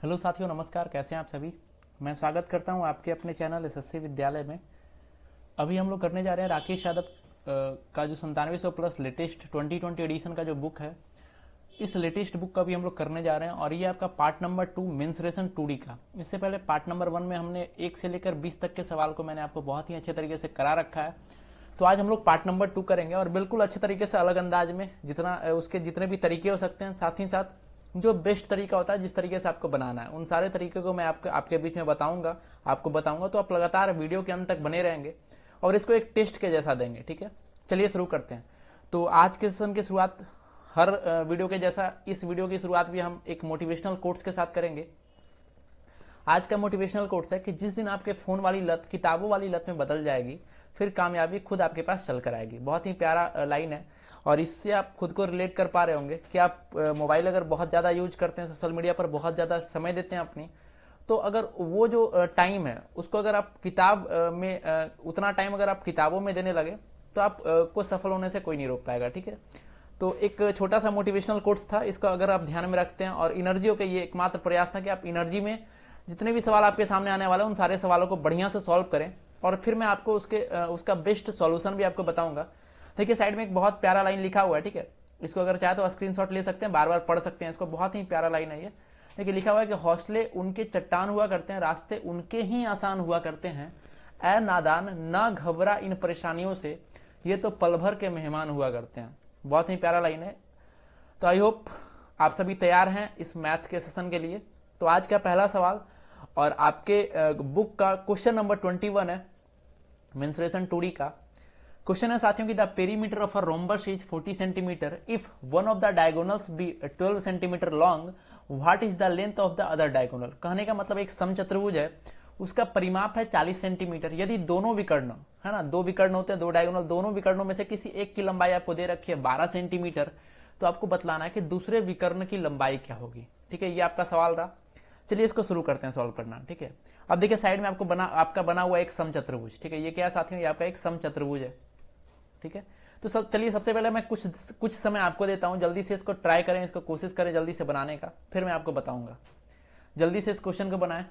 Hello साथियों, नमस्कार। कैसे हैं आप सभी। मैं स्वागत करता हूं आपके अपने चैनल एसएससी विद्यालय में। अभी हम लोग करने जा रहे हैं राकेश यादव का जो 9700+ लेटेस्ट 2020 एडिशन का जो बुक है, इस लेटेस्ट बुक का भी हम लोग करने जा रहे हैं। और ये आपका पार्ट नंबर 2 मेंसुरेशन 2D का। इससे पहले पार्ट नंबर 1 में हमने 1 से लेकर 20 तक के सवाल को मैंने आपको बहुत ही अच्छे तरीके से करा रखा है। तो आज हम लोग पार्ट नंबर 2 करेंगे और बिल्कुल अच्छे तरीके से, अलग अंदाज में, जितना उसके जितने भी तरीके हो सकते हैं, साथ ही साथ जो बेस्ट तरीका होता है जिस तरीके से आपको बनाना है, उन सारे तरीके को मैं आपके बीच में आपको बताऊंगा। तो आप लगातार वीडियो के अंत तक बने रहेंगे और इसको एक टेस्ट के जैसा देंगे। ठीक है, चलिए शुरू करते हैं। तो आज के सेशन की शुरुआत हर वीडियो के जैसा इस वीडियो की शुरुआत भी हम एक मोटिवेशनल कोट्स के साथ करेंगे। आज का मोटिवेशनल कोट्स है कि जिस दिन आपके फोन वाली लत किताबों वाली लत में बदल जाएगी, फिर कामयाबी खुद आपके पास चल कर आएगी। बहुत ही प्यारा लाइन है और इससे आप खुद को रिलेट कर पा रहे होंगे कि आप मोबाइल अगर बहुत ज़्यादा यूज करते हैं, सोशल मीडिया पर बहुत ज़्यादा समय देते हैं अपनी, तो अगर वो जो टाइम है उसको अगर आप किताब में उतना टाइम अगर आप किताबों में देने लगे तो आप को सफल होने से कोई नहीं रोक पाएगा। ठीक है, तो एक छोटा सा मोटिवेशनल कोट्स था, इसको अगर आप ध्यान में रखते हैं और एनर्जी के, ये एकमात्र प्रयास था कि आप एनर्जी में जितने भी सवाल आपके सामने आने वाले हैं उन सारे सवालों को बढ़िया से सॉल्व करें और फिर मैं आपको उसका बेस्ट सॉल्यूशन भी आपको बताऊंगा। देखिए साइड में एक बहुत प्यारा लाइन लिखा हुआ है। ठीक है, इसको अगर चाहे तो स्क्रीनशॉट ले सकते हैं, बार बार पढ़ सकते हैं इसको। बहुत ही प्यारा लाइन है ये। देखिए लिखा हुआ है कि हौसले उनके चट्टान हुआ करते हैं, रास्ते उनके ही आसान हुआ करते हैं। ऐ नादान ना घबरा इन परेशानियों से, ये तो पल भर के मेहमान हुआ करते हैं। बहुत ही प्यारा लाइन है। तो आई होप आप सभी तैयार हैं इस मैथ के सेशन के लिए। तो आज का पहला सवाल और आपके बुक का क्वेश्चन नंबर 21 है, मेंसुरेशन 2D का क्वेश्चन है साथियों कि the perimeter of a rhombus is 40 centimetre if one of the diagonals be 12 centimetre long, what is the length of the other diagonal. कहने का मतलब एक समचतुर्भुज है, उसका परिमाप है 40 सेंटीमीटर। यदि दोनों विकर्ण है ना, दो विकर्ण होते हैं, दो डायगोनल, दोनों विकर्णों में से किसी एक की लंबाई आपको दे रखी है 12 सेंटीमीटर, तो आपको बतलाना है कि दूसरे विकर्ण की लंबाई क्या होगी। ठीक है, ये आपका सवाल रहा। चलिए इसको शुरू करते हैं सॉल्व करना। ठीक है, अब देखिए साइड में आपका बना हुआ एक समचतुर्भुज। ठीक है, ये क्या है साथियों, ये आपका एक समचतुर्भुज है। ठीक है, तो चलिए सबसे पहले मैं कुछ समय आपको देता हूं, जल्दी से इसको ट्राई करें, इसको कोशिश करें जल्दी से बनाने का, फिर मैं आपको बताऊंगा। जल्दी से इस क्वेश्चन को बनाएं।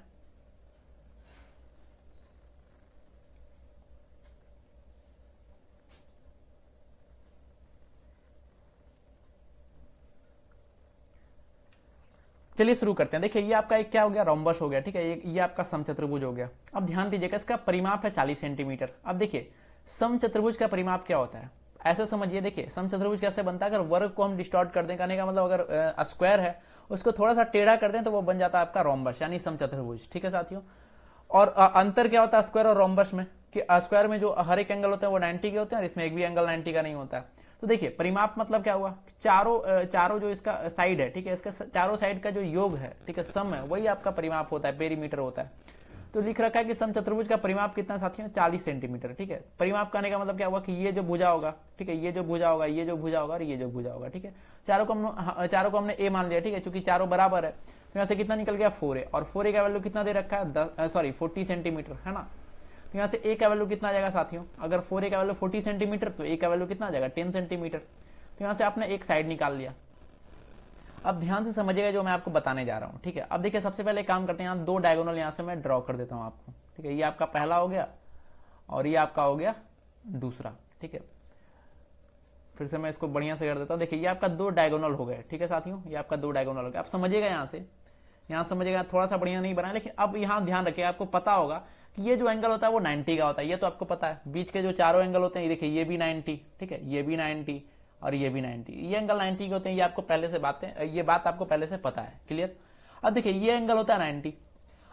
चलिए शुरू करते हैं। देखिए ये आपका एक क्या हो गया, रोम्बस हो गया। ठीक है, ये आपका समचतुर्भुज हो गया। अब ध्यान दीजिएगा, इसका परिमाप है 40 सेंटीमीटर। अब देखिए समचतुर्भुज का परिमाप क्या होता है, ऐसे समझिए। देखिए समचतुर्भुज कैसे बनता है, अगर वर्ग को हम डिस्टॉर्ट कर दें, कहने का मतलब अगर स्क्वायर है उसको थोड़ा सा टेढ़ा कर दें तो वो बन जाता है आपका रोम्बस यानी समचतुर्भुज। ठीक है साथियों, और अंतर क्या होता है स्क्वायर और रोम्बस में, कि स्क्वायर में जो हर एक एंगल होते हैं वो 90 के होते हैं और इसमें एक भी एंगल 90 का नहीं होता है। तो देखिए परिमाप मतलब क्या हुआ, चारों जो इसका साइड है, ठीक है, इसका चारों साइड का जो योग है, ठीक है, सम है, वही आपका परिमाप होता है, पेरीमीटर होता है। तो लिख रखा है कि समचतुर्भुज का परिमाप कितना साथियों, 40 सेंटीमीटर। ठीक है, परिमाप करने का मतलब क्या हुआ कि ये जो भुजा होगा, ठीक है, ये जो भुजा होगा, ये जो भुजा होगा और ये जो भुजा होगा। ठीक है, चारों को हमने ए मान लिया। ठीक है, चूंकि चारों बराबर है तो यहाँ से कितना निकल गया 4a, और 4a का वैल्यू कितना दे रखा है 40 सेंटीमीटर, है ना। तो यहाँ से a का वैल्यू कितना आ जाएगा साथियों, अगर 4a का वैल्यू 40 सेंटीमीटर तो a का वैल्यू कितना आ जाएगा 10 सेंटीमीटर। तो यहाँ से आपने एक साइड निकाल लिया। अब ध्यान से समझिएगा जो मैं आपको बताने जा रहा हूँ। ठीक है, अब देखिए सबसे पहले काम करते हैं, यहाँ दो डायगोनल यहाँ से मैं ड्रॉ कर देता हूँ आपको। ठीक है, ये आपका पहला हो गया और ये आपका हो गया दूसरा। ठीक है, फिर से मैं इसको बढ़िया से कर देता हूँ। देखिए ये आपका दो डायगोनल हो गए। ठीक है साथियों, ये आपका दो डायगोनल हो गया। आप समझिएगा यहाँ समझिएगा, थोड़ा सा बढ़िया नहीं बना, लेकिन अब यहाँ ध्यान रखिए, आपको पता होगा कि ये जो एंगल होता है वो 90 का होता है, ये तो आपको पता है। बीच के जो चारों एंगल होते हैं, देखिए ये भी 90, ठीक है, ये भी 90 और ये भी 90, ये एंगल 90 के होते हैं। ये आपको पहले से ये बात आपको पहले से पता है, क्लियर। अब देखिए ये एंगल होता है 90।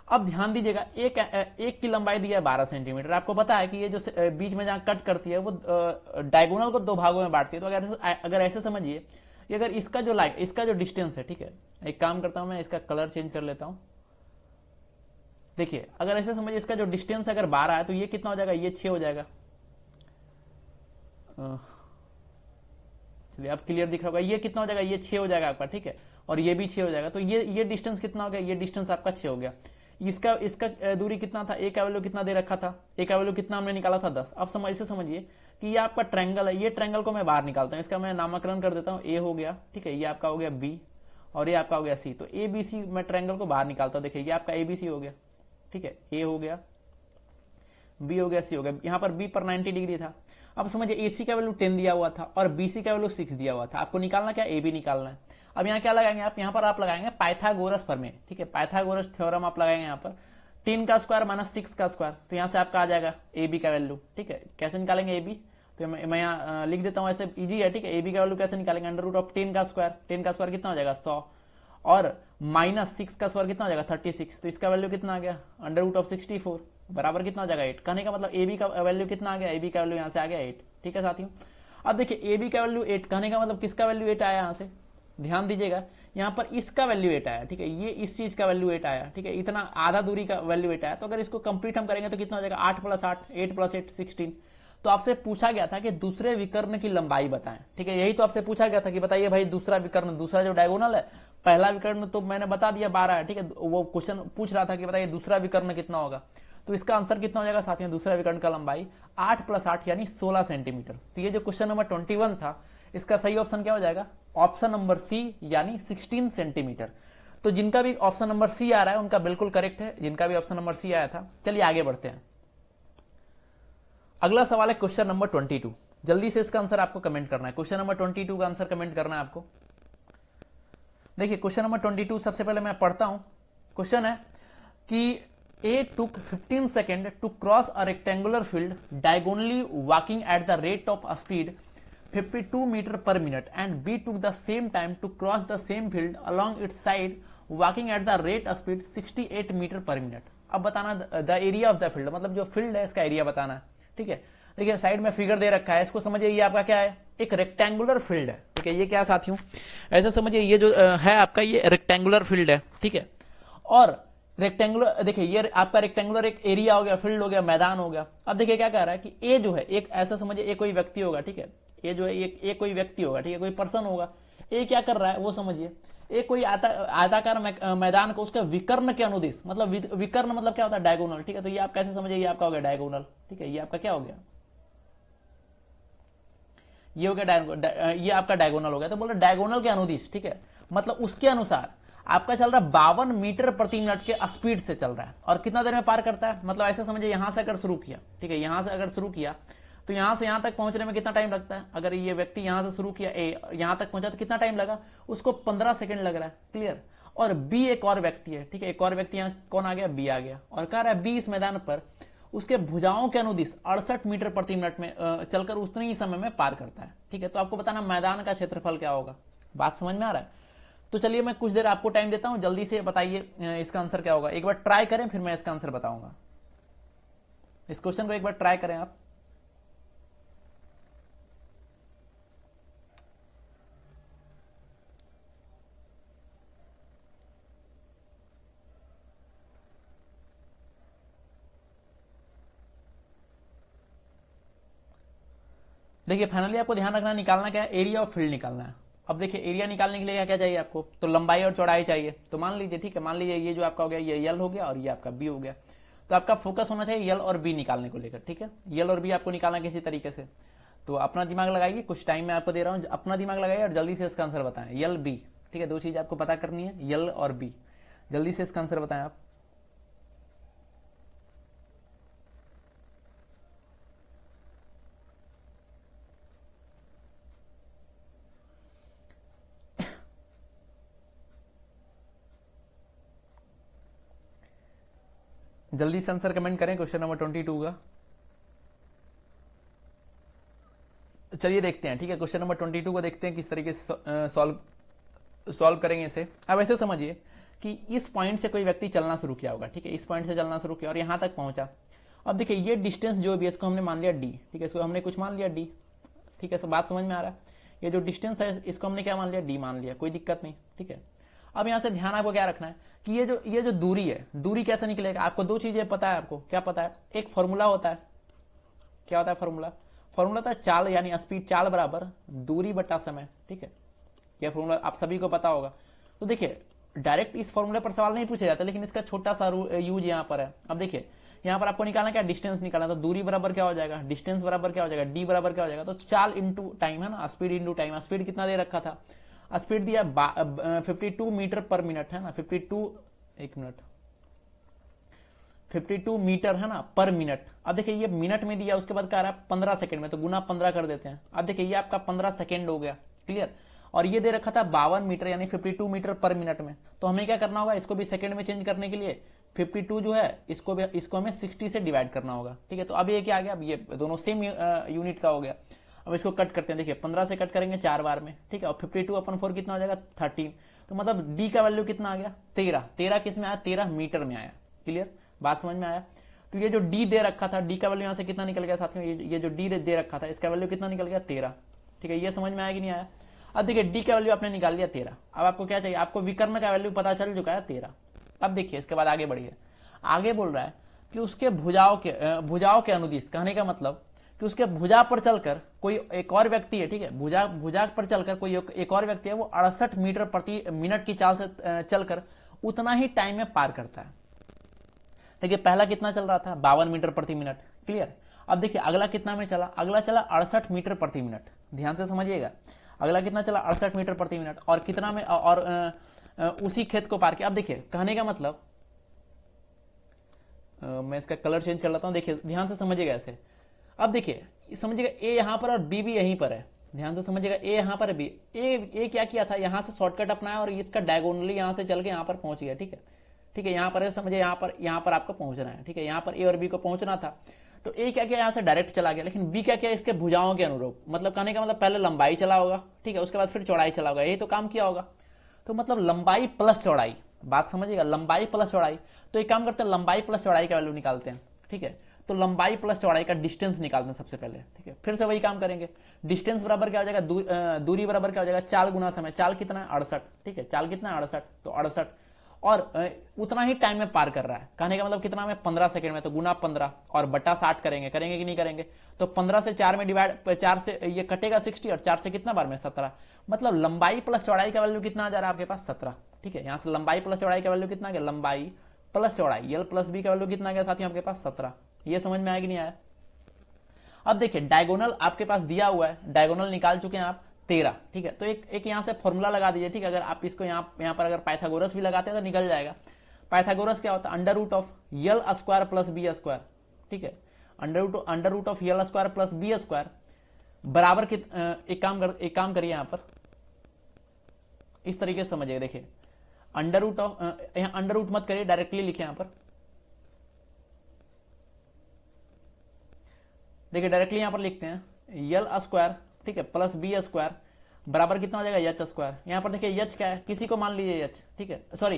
अब ध्यान दीजिएगा, एक की लंबाई दी है 12 सेंटीमीटर। आपको पता है कि ये जो बीच में जहां कट करती है वो डायगोनल को दो भागों में बांटती है। तो अगर ऐसे समझिए, अगर इसका जो डिस्टेंस है, ठीक है, एक काम करता हूं मैं, इसका कलर चेंज कर लेता हूं। देखिए अगर ऐसे समझिए, इसका जो डिस्टेंस अगर 12 है तो ये कितना हो जाएगा, ये 6 हो जाएगा। चलिए अब क्लियर दिख रहा होगा, ये कितना हो जाएगा, ये 6 हो जाएगा आपका। ठीक है, और ये भी 6 हो जाएगा। तो ये डिस्टेंस कितना हो गया, ये डिस्टेंस आपका 6 हो गया। इसका दूरी कितना था, ए का वैल्यू कितना दे रखा था, ए का वैल्यू कितना हमने निकाला था 10। अब इसे समझिए कि ये आपका ट्रायंगल है, ये ट्रायंगल को मैं बाहर निकालता हूँ, इसका मैं नामकरण कर देता हूँ, ए हो गया। ठीक है, ये आपका हो गया बी और ये आपका हो गया सी। तो ए बी सी मैं ट्रायंगल को बाहर निकालता हूं। देखिए ये आपका ए बी सी हो गया, ठीक है, ए हो गया, बी हो गया, सी हो गया। यहां पर बी पर 90 डिग्री था। अब समझिए ए सी का वैल्यू 10 दिया हुआ था और बी सी का वैल्यू 6 दिया हुआ था। आपको निकालना क्या, ए बी निकालना है। अब यहाँ क्या लगाएंगे आप, यहाँ पर आप लगाएंगे पाइथागोरस प्रमेय, ठीक है, पाइथागोरस थ्योरम आप लगाएंगे यहाँ पर 10 का स्क्वायर माइनस 6 का स्क्वायर। तो यहाँ से आपका आ जाएगा ए बी का वैल्यू, ठीक है। कैसे निकालेंगे ए बी, तो मैं यहाँ लिख देता हूँ, ऐसे इजी है, ठीक है। ए बी का वैल्यू कैसे निकालेंगे, अंडर रूट ऑफ 10 का स्क्वायर, 10 का स्क्वायर कितना हो जाएगा 100, और माइनस 6 का स्क्वायर कितना हो जाएगा 36। तो इसका वैल्यू कितना आ गया, अंडर रूट ऑफ 64 बराबर कितना हो जाएगा 8। कहने का मतलब ए बी का वैल्यू कितना आ गया, ए बी का वैल्यू यहाँ से आ गया 8, ठीक है साथियों। अब देखिए ए बी का वैल्यू 8, कहने का मतलब किसका वैल्यू 8 आया, यहाँ से ध्यान दीजिएगा, यहाँ पर इसका वैल्यू 8 आया, ठीक है, ये इस चीज का वैल्यू 8 आया, ठीक है, इतना आधा दूरी का वैल्यू 8 आया। तो अगर इसको कंप्लीट हम करेंगे तो कितना हो जाएगा 8 + 8, 8 + 8 16। तो आपसे पूछा गया था कि दूसरे विकर्ण की लंबाई बताएं, ठीक है, यही तो आपसे पूछा गया था कि बताइए भाई दूसरा विकर्ण, दूसरा जो डायगोनल है, पहला विकर्ण तो मैंने बता दिया 12 है, ठीक है। वो क्वेश्चन पूछ रहा था कि बताइए दूसरा विकर्ण कितना होगा। तो इसका आंसर कितना हो जाएगा साथियों, दूसरा विकर्ण का लंबाई 8 + 8 यानी 16 सेंटीमीटर। तो ये जो क्वेश्चन नंबर 21 था, इसका सही ऑप्शन क्या हो जाएगा, ऑप्शन नंबर सी यानी 16 सेंटीमीटर। तो जिनका भी ऑप्शन नंबर सी आ रहा है उनका बिल्कुल करेक्ट है, जिनका भी ऑप्शन नंबर सी आया था। चलिए आगे बढ़ते हैं। अगला सवाल है क्वेश्चन नंबर 22। जल्दी से इसका आंसर आपको कमेंट करना है, क्वेश्चन नंबर 22 का आंसर कमेंट करना है आपको। देखिए क्वेश्चन नंबर 22 सबसे पहले मैं पढ़ता हूं। क्वेश्चन है कि A took 15 seconds to cross a rectangular field diagonally walking at the rate of a speed 52 meter per minute, and B took the same time to cross the same field along its side walking at the rate of speed 68 meter per minute। अब बताना the area of the field, मतलब जो field है इसका area बताना है, ठीक है। देखिए साइड में फिगर दे रखा है, इसको समझिए ये आपका क्या है, एक रेक्टेंगुलर फील्ड है, ठीक है। ये क्या साथियों, ऐसा समझिए ये जो है आपका ये रेक्टेंगुलर फील्ड है, ठीक है। और रेक्टेंगुलर, देखिए ये आपका रेक्टेंगुलर एक एरिया हो गया, फील्ड हो गया, मैदान हो गया। अब देखिए क्या कह रहा है कि ए जो है एक ऐसा समझिए ए कोई व्यक्ति होगा, ठीक है, ए जो है एक कोई व्यक्ति होगा, ठीक है, कोई पर्सन होगा। ए क्या कर रहा है वो समझिए, ए कोई आयताकार मैदान को उसके विकर्ण के अनुदिश, मतलब विकर्ण मतलब क्या होता है डायगोनल, ठीक है। तो ये आप कैसे समझिए, ये आपका हो गया डायगोनल, ठीक है, ये आपका क्या हो गया, ये हो गया ये आपका डायगोनल हो गया। तो बोल रहे डायगोनल के अनुदिश, ठीक है, मतलब उसके अनुसार आपका चल रहा है 52 मीटर प्रति मिनट के स्पीड से चल रहा है। और कितना देर में पार करता है, मतलब ऐसे समझिए यहां से अगर शुरू किया, ठीक है, यहां से अगर शुरू किया तो यहां से यहां तक पहुंचने में कितना टाइम लगता है। अगर ये व्यक्ति यहां से शुरू किया, ए यहां तक पहुंचा तो कितना टाइम लगा उसको, 15 सेकंड लग रहा है, क्लियर। और बी एक और व्यक्ति है, ठीक है, एक और व्यक्ति यहां कौन आ गया, बी आ गया, और कह रहा है बी इस मैदान पर उसके भुजाओं के अनुदिश 68 मीटर प्रति मिनट में चलकर उतने ही समय में पार करता है, ठीक है। तो आपको बताना मैदान का क्षेत्रफल क्या होगा, बात समझ में आ रहा है। तो चलिए मैं कुछ देर आपको टाइम देता हूं, जल्दी से बताइए इसका आंसर क्या होगा। एक बार ट्राई करें फिर मैं इसका आंसर बताऊंगा। इस क्वेश्चन को एक बार ट्राई करें आप। देखिए फाइनली आपको ध्यान रखना, निकालना क्या है, एरिया ऑफ फील्ड निकालना है। अब देखिए एरिया निकालने के लिए क्या क्या चाहिए आपको, तो लंबाई और चौड़ाई चाहिए। तो मान लीजिए, ठीक है, मान लीजिए ये जो आपका हो गया ये यल हो गया और ये आपका बी हो गया। तो आपका फोकस होना चाहिए यल और बी निकालने को लेकर, ठीक है, यल और बी आपको निकालना किसी तरीके से। तो अपना दिमाग लगाइए, कुछ टाइम मैं आपको दे रहा हूं, अपना दिमाग लगाइए और जल्दी से इसका आंसर बताएं, यल बी, ठीक है, दो चीज आपको पता करनी है, यल और बी। जल्दी से इसका आंसर बताएं आप। जल्दी से आंसर कमेंट करें क्वेश्चन नंबर 22 का। चलिए देखते हैं, ठीक है, क्वेश्चन नंबर 22 को देखते हैं किस तरीके से सॉल्व करेंगे इसे। अब ऐसे समझिए कि इस पॉइंट से कोई व्यक्ति चलना शुरू किया होगा, ठीक है, इस पॉइंट से चलना शुरू किया और यहां तक पहुंचा। अब देखिए ये डिस्टेंस जो भी है इसको हमने मान लिया डी, ठीक है, इसको हमने कुछ मान लिया डी, ठीक है, सब बात समझ में आ रहा है। ये जो डिस्टेंस है इसको हमने क्या मान लिया, डी मान लिया, कोई दिक्कत नहीं, ठीक है। अब यहां से ध्यान आपको क्या रखना है कि ये जो दूरी है, दूरी कैसे निकलेगा। आपको दो चीजें पता है, आपको क्या पता है, एक फॉर्मूला होता है, क्या होता है फॉर्मूला, फॉर्मूला होता है चाल यानी स्पीड, चाल बराबर दूरी बटा समय, ठीक है, यह फॉर्मूला आप सभी को पता होगा। तो देखिए डायरेक्ट इस फॉर्मूले पर सवाल नहीं पूछा जाता, लेकिन इसका छोटा सा यूज यहाँ पर है। अब देखिए यहाँ पर आपको निकालना क्या, डिस्टेंस निकालना, तो दूरी बराबर क्या हो जाएगा, डिस्टेंस बराबर क्या हो जाएगा, डी बराबर क्या हो जाएगा, तो चाल इंटू टाइम है ना, स्पीड इंटू टाइम। स्पीड कितना दे रखा था, स्पीड दिया 52 मीटर पर मिनट है ना, 52, एक मिनट, 52 मीटर है ना पर मिनट। अब देखिए ये मिनट में दिया, उसके बाद कह रहा है 15 सेकंड में, तो गुना 15 कर देते हैं। अब देखिए ये आपका 15 सेकंड हो गया, क्लियर। और ये दे रखा था 52 मीटर यानी 52 मीटर पर मिनट में, तो हमें क्या करना होगा, इसको भी सेकंड में चेंज करने के लिए 52 जो है इसको हमें 60 से डिवाइड करना होगा, ठीक है। तो अब ये क्या आ गया, अब ये दोनों सेम यूनिट का हो गया। अब इसको कट करते हैं, देखिए 15 से कट करेंगे 4 बार में, ठीक है। और 52/4 कितना हो जाएगा 13, तो मतलब डी का वैल्यू कितना आ गया 13। 13 किस में आया, 13 मीटर में आया, क्लियर, बात समझ में आया। तो ये जो डी दे रखा था, डी का वैल्यू यहां से कितना निकल गया साथियों, ये जो डी दे रखा था इसका वैल्यू कितना निकल गया 13, ठीक है। ये समझ में आया कि नहीं आया। अब देखिए डी का वैल्यू आपने निकाल लिया 13, अब आपको क्या चाहिए, आपको विकर्ण का वैल्यू पता चल चुका है 13। अब देखिए इसके बाद आगे बढ़िए, आगे बोल रहा है कि उसके भुजाओं के अनुदिश, कहने का मतलब कि उसके भुजा पर चलकर कोई एक और व्यक्ति है, ठीक है, भुजा पर चलकर कोई एक और व्यक्ति है, वो 68 मीटर प्रति मिनट की चाल से चलकर उतना ही टाइम में पार करता है। देखिए पहला कितना चल रहा था 52 मीटर प्रति मिनट, क्लियर। अब देखिए अगला कितना में चला, अगला चला 68 मीटर प्रति मिनट, ध्यान से समझिएगा। अगला कितना चला 68 मीटर प्रति मिनट, और कितना में, और उसी खेत को पार किया। अब देखिए कहने का मतलब, मैं इसका कलर चेंज कर लेता हूं, देखिए ध्यान से समझिएगा ऐसे। अब देखिए समझिएगा ए यहां पर और बी भी यहीं पर है, ध्यान से समझिएगा, ए यहां पर है, बी ए क्या किया था, यहां से शॉर्टकट अपनाया और इसका डायगोनली यहां से चल के यहां पर पहुंच गया, ठीक है, ठीक है। यहां पर समझिए, यहां पर आपको पहुंचना है, ठीक है, यहां पर ए और बी को पहुंचना था, तो ए क्या किया, यहां से डायरेक्ट चला गया, लेकिन बी क्या किया, इसके भुजाओं के अनुरूप, मतलब कहने का मतलब पहले लंबाई चला होगा, ठीक है, उसके बाद फिर चौड़ाई चला होगा, यही तो काम किया होगा। तो मतलब लंबाई प्लस चौड़ाई, बात समझिएगा, लंबाई प्लस चौड़ाई। तो एक काम करते हैं, लंबाई प्लस चौड़ाई का वैल्यू निकालते हैं, ठीक है। तो लंबाई प्लस चौड़ाई का डिस्टेंस निकालते हैं सबसे पहले, ठीक है। फिर से वही काम करेंगे, डिस्टेंस बराबर क्या हो जाएगा, दूरी बराबर क्या हो जाएगा, चाल गुना समय। चाल कितना है 68, ठीक है, चाल कितना है 68, तो 68, और उतना ही टाइम में पार कर रहा है, कहने का मतलब कितना में 15 सेकंड में, तो गुना 15 और बटा 60 करेंगे कि नहीं करेंगे। तो 15 से 4 में डिवाइड, 4 से ये कटेगा 60 और 4 से कितना बार में 17, मतलब लंबाई प्लस चौड़ाई का वैल्यू कितना आ जा रहा है आपके पास 17, ठीक है। यहां से लंबाई प्लस चौड़ाई का वैल्यू कितना आ गया, लंबाई प्लस चौड़ाई एल प्लस बी का वैल्यू कितना आ गया साथियों आपके पास 17। ये समझ में आया कि नहीं आया। अब देखिए डायगोनल आपके पास दिया हुआ है, डायगोनल निकाल चुके हैं आप 13, ठीक है। तो एक यहां से फॉर्मूला लगा दीजिए, ठीक है। अगर आप इसको यहां पर अगर पाइथागोरस भी लगाते हैं तो निकल जाएगा। पाइथागोरस क्या होता है, under root of l square plus b square, ठीक है, under root of l square plus b square बराबर एक काम करिए, यहां पर इस तरीके से समझिए, देखिए अंडर रूट ऑफ, यहां अंडर रूट मत करिए, डायरेक्टली लिखे यहां पर, देखिए डायरेक्टली यहां पर लिखते हैं यल स्क्वायर, ठीक है, प्लस बी स्क्वायर बराबर कितना हो जाएगा एच स्क्वायर। यहां पर देखिए एच क्या है, किसी को मान लीजिए एच, ठीक है, सॉरी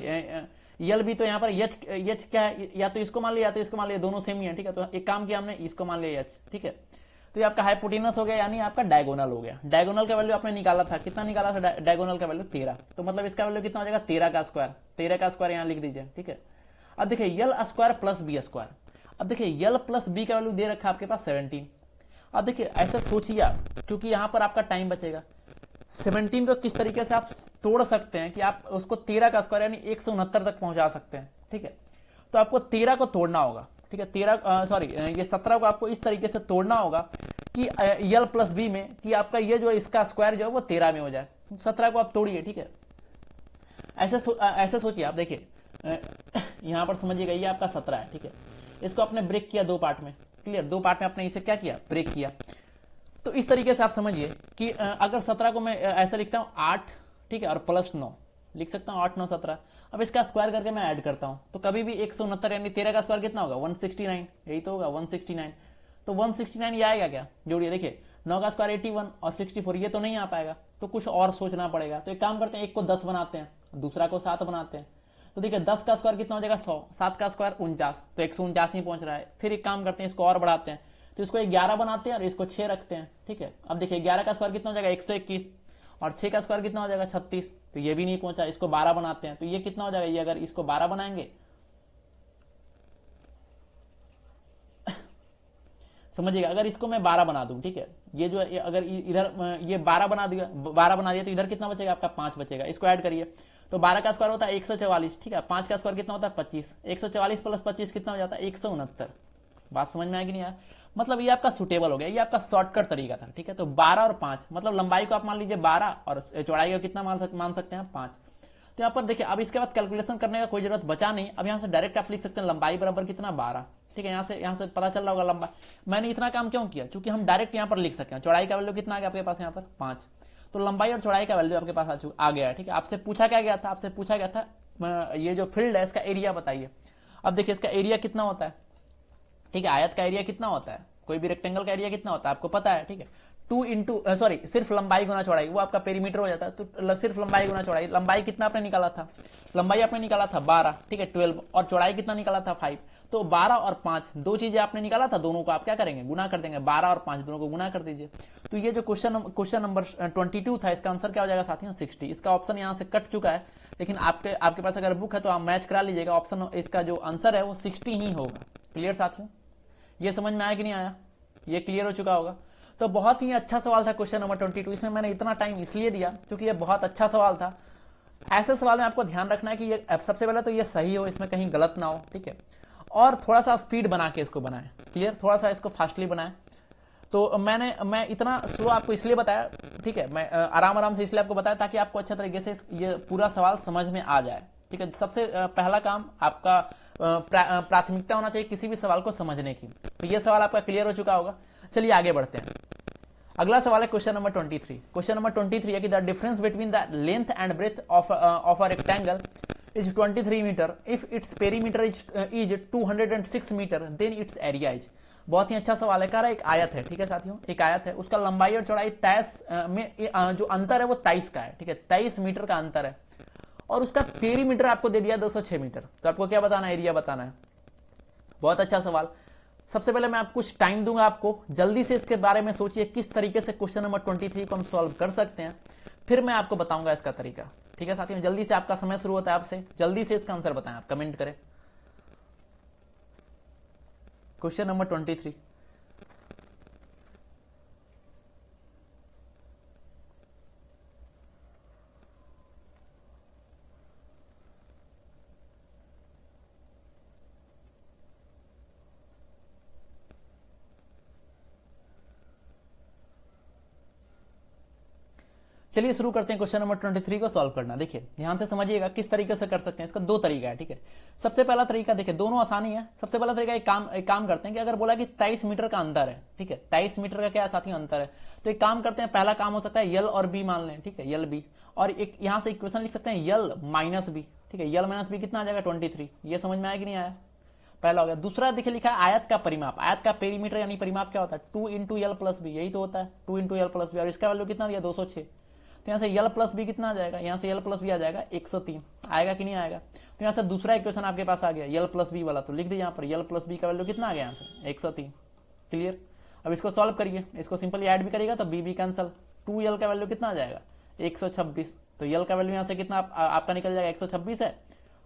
यल भी, तो यहां पर एच क्या है, या तो इसको मान लिया या तो इसको मान लिया, दोनों सेम ही है, ठीक है। तो एक काम किया हमने, इसको मान लिया एच, ठीक है। तो ये आपका हाइपोटेनस हो गया, यानी आपका डायगोनल हो गया। डायगोनल का वैल्यू आपने निकाला था, कितना निकाला था डायगोनल का वैल्यू 13, तो मतलब इसका वैल्यू कितना हो जाएगा 13 का स्क्वायर, 13 का स्क्वायर यहां लिख दीजिए, ठीक है। अब देखिए l square plus b square, अब देखिए यल प्लस बी का वैल्यू दे रखा है आपके पास 17। अब देखिए ऐसा सोचिए आप, क्योंकि यहां पर आपका टाइम बचेगा, 17 को किस तरीके से आप तोड़ सकते हैं कि आप उसको 13 का स्क्वायर यानी 169 तक पहुंचा सकते हैं, ठीक है। तो आपको 13 को तोड़ना होगा, ठीक है, 13 सॉरी ये 17 को आपको इस तरीके से तोड़ना होगा कि यल प्लस बी में, कि आपका ये जो इसका स्क्वायर जो है वो 13 में हो जाए। 17 को आप तोड़िए, ठीक है। ऐसे सोचिए आप, देखिए यहां पर समझिएगा, ये आपका 17 है, ठीक है। इसको आपने ब्रेक किया 2 पार्ट में, क्लियर, 2 पार्ट में आपने इसे क्या किया, ब्रेक किया। तो इस तरीके से आप समझिए कि अगर 17 को मैं ऐसा लिखता हूं 8, ठीक है, और प्लस 9 लिख सकता हूं, 8 9 17। अब इसका स्क्वायर करके मैं ऐड करता हूं, तो कभी भी 169 यानी 13 का स्क्वायर कितना होगा 169, यही तो होगा 169। तो 169 ये आएगा क्या, जोड़िए, देखिए 9 का स्क्वायर 81 और 64, ये तो नहीं आ पाएगा, तो कुछ और सोचना पड़ेगा। तो एक काम करते हैं, एक को 10 बनाते हैं, दूसरा को 7 बनाते हैं। तो देखिए 10 का स्क्वायर कितना हो जाएगा 100, 7 का स्क्वायर 49, तो 149 ही पहुंच रहा है। फिर एक काम करते हैं, इसको और बढ़ाते हैं, तो इसको 11 बनाते हैं और इसको 6 रखते हैं, ठीक है। अब देखिए 11 का स्क्वायर कितना हो जाएगा 121 और 6 का स्क्वायर कितना हो जाएगा 36, तो ये भी नहीं पहुंचा, इसको 12 बनाते हैं, तो ये कितना हो जाएगा, ये अगर इसको 12 बनाएंगे समझिएगा, अगर इसको मैं 12 बना दूं, ठीक है, ये जो अगर इधर ये 12 बना दिया तो इधर कितना बचेगा आपका 5 बचेगा। इसको ऐड करिए, तो 12 का स्क्वायर होता है 144, ठीक है, 5 का स्क्वायर कितना होता है 25, 144 प्लस 25 कितना हो जाता है 169। बात समझ में आएगी नहीं यार। मतलब ये आपका सुटेबल हो गया, ये आपका शॉर्टकट तरीका था, ठीक है। तो 12 और 5 मतलब लंबाई को आप मान लीजिए 12 और चौड़ाई को कितना मान सकते हैं 5। तो यहाँ पर देखिए अब इसके बाद कैलकुलेशन करने का कोई जरूरत बचा नहीं। अब यहाँ से डायरेक्ट आप लिख सकते हैं लंबाई बराबर कितना 12, ठीक है। यहाँ से पता चल रहा होगा लंबाई। मैंने इतना काम क्यों किया, क्योंकि हम डायरेक्ट यहाँ पर लिख सकते हैं। चौड़ाई का वैल्यू कितना आ गया आपके पास यहाँ पर 5, तो लंबाई और चौड़ाई का वैल्यू आपके पास आ गया है, ठीक है। आपसे पूछा क्या गया था, आपसे पूछा गया था ये जो फील्ड है इसका एरिया बताइए। अब देखिए इसका एरिया कितना होता है, ठीक है। आयत का एरिया कितना होता है, कोई भी रेक्टेंगल का एरिया कितना होता है आपको पता है, ठीक है। 2 इंटू सॉरी सिर्फ लंबाई गुना चौड़ाई, वो आपका पेरीमीटर हो जाता है। तो सिर्फ लंबाई गुना चौड़ाई, लंबाई कितना आपने निकाला था, लंबाई आपने निकाला था 12, ठीक है 12, और चौड़ाई कितना निकाला था 5। तो 12 और 5 दो चीजें आपने निकाला था, दोनों को आप क्या करेंगे गुना कर देंगे, 12 और 5 दोनों को गुना कर दीजिए। तो ये जो क्वेश्चन नंबर 22 था, इसका आंसर क्या हो जाएगा साथियों 60। इसका ऑप्शन यहाँ से कट चुका है, लेकिन आपके पास अगर बुक है तो आप मैच करा लीजिएगा, ऑप्शन इसका जो आंसर है वो 60 ही होगा। क्लियर साथियों, ये समझ में आया कि नहीं आया, ये क्लियर हो चुका होगा। तो बहुत ही अच्छा सवाल था क्वेश्चन नंबर 22। इसमें मैंने इतना टाइम इसलिए दिया क्योंकि ये बहुत अच्छा सवाल था। ऐसे सवाल में आपको ध्यान रखना है कि ये सबसे पहले तो ये सही हो, इसमें कहीं गलत ना हो, ठीक है। और थोड़ा सा स्पीड बना के इसको बनाए, क्लियर, थोड़ा सा इसको फास्टली बनाए। तो मैं इतना स्लो आपको इसलिए बताया, ठीक है, मैं आराम से इसलिए आपको बताया ताकि आपको अच्छे तरीके से ये पूरा सवाल समझ में आ जाए, ठीक है। सबसे पहला काम आपका प्राथमिकता होना चाहिए किसी भी सवाल को समझने की। तो ये सवाल आपका क्लियर हो चुका होगा। चलिए आगे बढ़ते हैं। अगला सवाल है क्वेश्चन नंबर 23। क्वेश्चन नंबर 23 है कि the difference between the length and breadth of a rectangle is 23 metre if its perimeter is 206 metre then its area is. बहुत ही अच्छा सवाल है। कह रहा है एक आयत है, ठीक है साथियों, एक आयत है, उसका लंबाई और चौड़ाई 23 में जो अंतर है वो 23 का है, ठीक है, 23 मीटर का अंतर है, और उसका पेरीमीटर आपको दे दिया 206 मीटर। तो आपको क्या बताना है, एरिया बताना है। बहुत अच्छा सवाल। सबसे पहले मैं आपको कुछ टाइम दूंगा, आपको जल्दी से इसके बारे में सोचिए किस तरीके से क्वेश्चन नंबर 23 को हम सॉल्व कर सकते हैं, फिर मैं आपको बताऊंगा इसका तरीका, ठीक है साथियों। जल्दी से, आपका समय शुरू होता है आपसे, जल्दी से इसका आंसर बताएं, आप कमेंट करें। Question number 23। चलिए शुरू करते हैं क्वेश्चन नंबर 23 को सॉल्व करना। देखिए ध्यान से समझिएगा किस तरीके से कर सकते हैं। इसका दो तरीका है, ठीक है। सबसे पहला तरीका देखिए, दोनों आसानी है। सबसे पहला तरीका एक काम करते हैं कि अगर बोला कि 23 मीटर का अंतर है, ठीक है, 23 मीटर का क्या साथियों अंतर है, तो एक काम करते हैं, पहला काम हो सकता है यल और बी मान लें, ठीक है, यल बी, और एक यहां से इक्वेशन लिख सकते हैं यल माइनस बी, ठीक है। यल माइनस बी कितना आ जाएगा 23। ये समझ में आया कि नहीं आया, पहला हो गया। दूसरा देखिए लिखा है आयत का परिमाप, आयत का पेरीमीटर यानी परिमाप क्या होता है 2 इंटू यल प्लस बी, यही तो होता है 2 इंटू यल प्लस बी, और इसका वैल्यू कितना दिया 206। तो यहाँ से यल प्लस बी कितना आ जाएगा, यहाँ से यल प्लस बी आ जाएगा 103, आएगा कि नहीं आएगा। तो यहाँ से दूसरा इक्वेशन आपके पास आ गया यल प्लस बी वाला, तो लिख दीजिए यहाँ पर यल प्लस बी का वैल्यू कितना आ गया यहाँ से 103। क्लियर। अब इसको सॉल्व करिए, इसको सिंपली ऐड भी करिएगा तो बी बी कैंसल, 2 यल का वैल्यू कितना आ जाएगा 126। तो यल का वैल्यू यहाँ से कितना आपका निकल जाएगा 126 है,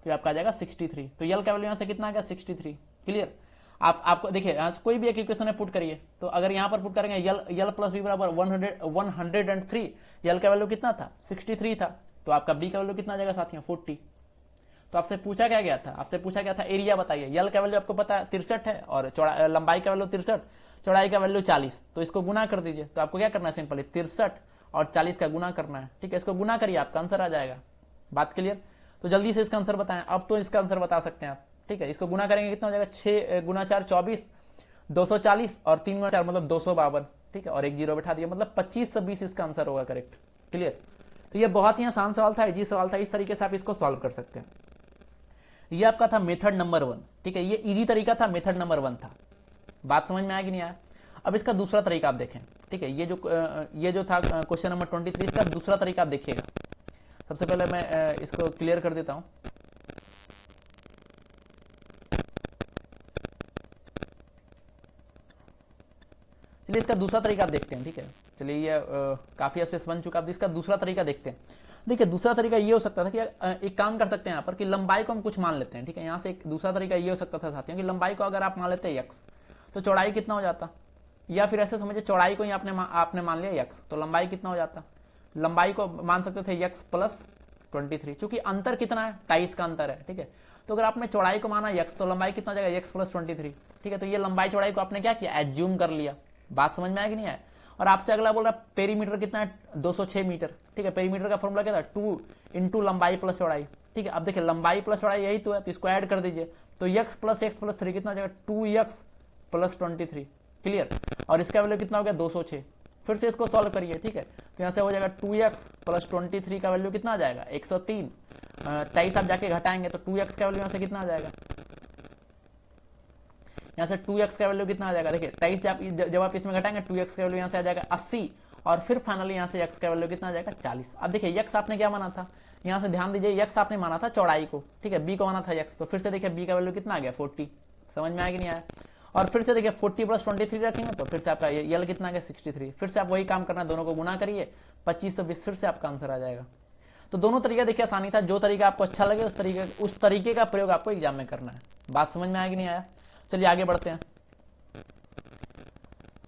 तो आपका आ जाएगा 63। तो यल का वैल्यू यहाँ से कितना आ गया 63। क्लियर। आपको देखिए यहाँ से कोई भी एक इक्वेशन में पुट करिए, तो अगर यहाँ पर पुट करेंगे यल प्लस बी बराबर 103, यल का वैल्यू कितना था 63 था, तो आपका बी का वैल्यू कितना आ जाएगा साथियों 40। तो आपसे पूछा क्या गया था, आपसे पूछा गया था एरिया बताइए। यल का वैल्यू आपको पता है 63 है, और लंबाई का वैल्यू 63, चौड़ाई का वैल्यू 40, तो इसको गुना कर दीजिए। तो आपको क्या करना है, सिंपली 63 और 40 का गुना करना है, ठीक है। इसको गुना करिए, आपका आंसर आ जाएगा। बात क्लियर। तो जल्दी से इसका आंसर बताएं, अब तो इसका आंसर बता सकते हैं आप, ठीक है। इसको गुना करेंगे कितना हो जाएगा 6 गुना 4 24, 240, और 3 गुना 4 मतलब 252, ठीक है, और एक जीरो बैठा दिया, मतलब 25 से 20 इसका आंसर होगा करेक्ट। क्लियर। तो ये बहुत ही आसान सवाल था, इजी सवाल था, इस तरीके से आप इसको सॉल्व कर सकते हैं। ये आपका था मेथड नंबर 1, ठीक है, ये इजी तरीका था, मेथड नंबर 1 था। बात समझ में आया कि नहीं आया। अब इसका दूसरा तरीका आप देखें, ठीक है, ये जो था क्वेश्चन नंबर 23, इसका दूसरा तरीका आप देखिएगा। सबसे पहले मैं इसको क्लियर कर देता हूं। चलिए इसका दूसरा तरीका आप देखते हैं, ठीक है। चलिए ये काफी स्पेस बन चुका है, अब इसका दूसरा तरीका देखते हैं। देखिए दूसरा तरीका ये हो सकता था कि एक काम कर सकते हैं यहाँ पर कि लंबाई को हम कुछ मान लेते हैं, ठीक है। यहाँ से एक दूसरा तरीका ये हो सकता था साथियों कि लंबाई को अगर आप मान लेते हैं x, तो चौड़ाई कितना हो जाता, या फिर ऐसे समझिए चौड़ाई को ही आपने मान लिया x, तो लंबाई कितना हो जाता, लंबाई को मान सकते थे x प्लस 23, चूंकि अंतर कितना है 23 का अंतर है, ठीक है। तो अगर आपने चौड़ाई को माना x तो लंबाई कितना हो जाएगा x प्लस 23। ठीक है, तो ये लंबाई चौड़ाई को आपने क्या किया, एज्यूम कर लिया। बात समझ में आया कि नहीं आया। और आपसे अगला बोल रहा पेरीमीटर कितना है, 206 मीटर। ठीक है, पेरीमीटर का फॉर्मूला क्या था, 2 इंटू लंबाई प्लस चौड़ाई। ठीक है, अब देखिए लंबाई प्लस चौड़ाई यही तो है, तो इसको ऐड कर दीजिए, तो x प्लस 3 कितना हो जाएगा, 2x प्लस 23। क्लियर। और इसका वैल्यू कितना हो गया, 206। फिर से इसको सॉल्व करिए। ठीक है, तो यहाँ से हो जाएगा 2x प्लस 23 का वैल्यू कितना आ जाएगा, 103। 23 आप जाके घटाएंगे तो 2x का वैल्यू यहाँ से कितना आ जाएगा, यहाँ से 2x का वैल्यू कितना आ जाएगा, देखिए 23 जब आप इसमें घटाएंगे 2x का वैल्यू यहाँ से आ जाएगा 80, और फिर फाइनली यहाँ से x का वैल्यू कितना आ जाएगा, 40। अब देखिए x आपने क्या माना था, यहाँ से ध्यान दीजिए, x आपने माना था चौड़ाई को। ठीक है, b को माना था x, तो फिर से देखिए b का वैल्यू कितना आ गया, 40। समझ में आया कि नहीं आया। और फिर से देखिए 40 प्लस 23 रखेंगे तो फिर से आपका यल कितना आ गया, 63। फिर से आप वही काम करना, दोनों को गुना करिए, 2520, फिर से आपका आंसर आ जाएगा। तो दोनों तरीका देखिए आसानी था, जो तरीका आपको अच्छा लगे उस तरीके का प्रयोग आपको एग्जाम में करना है। बात समझ में आया कि नहीं आया। चलिए आगे बढ़ते हैं।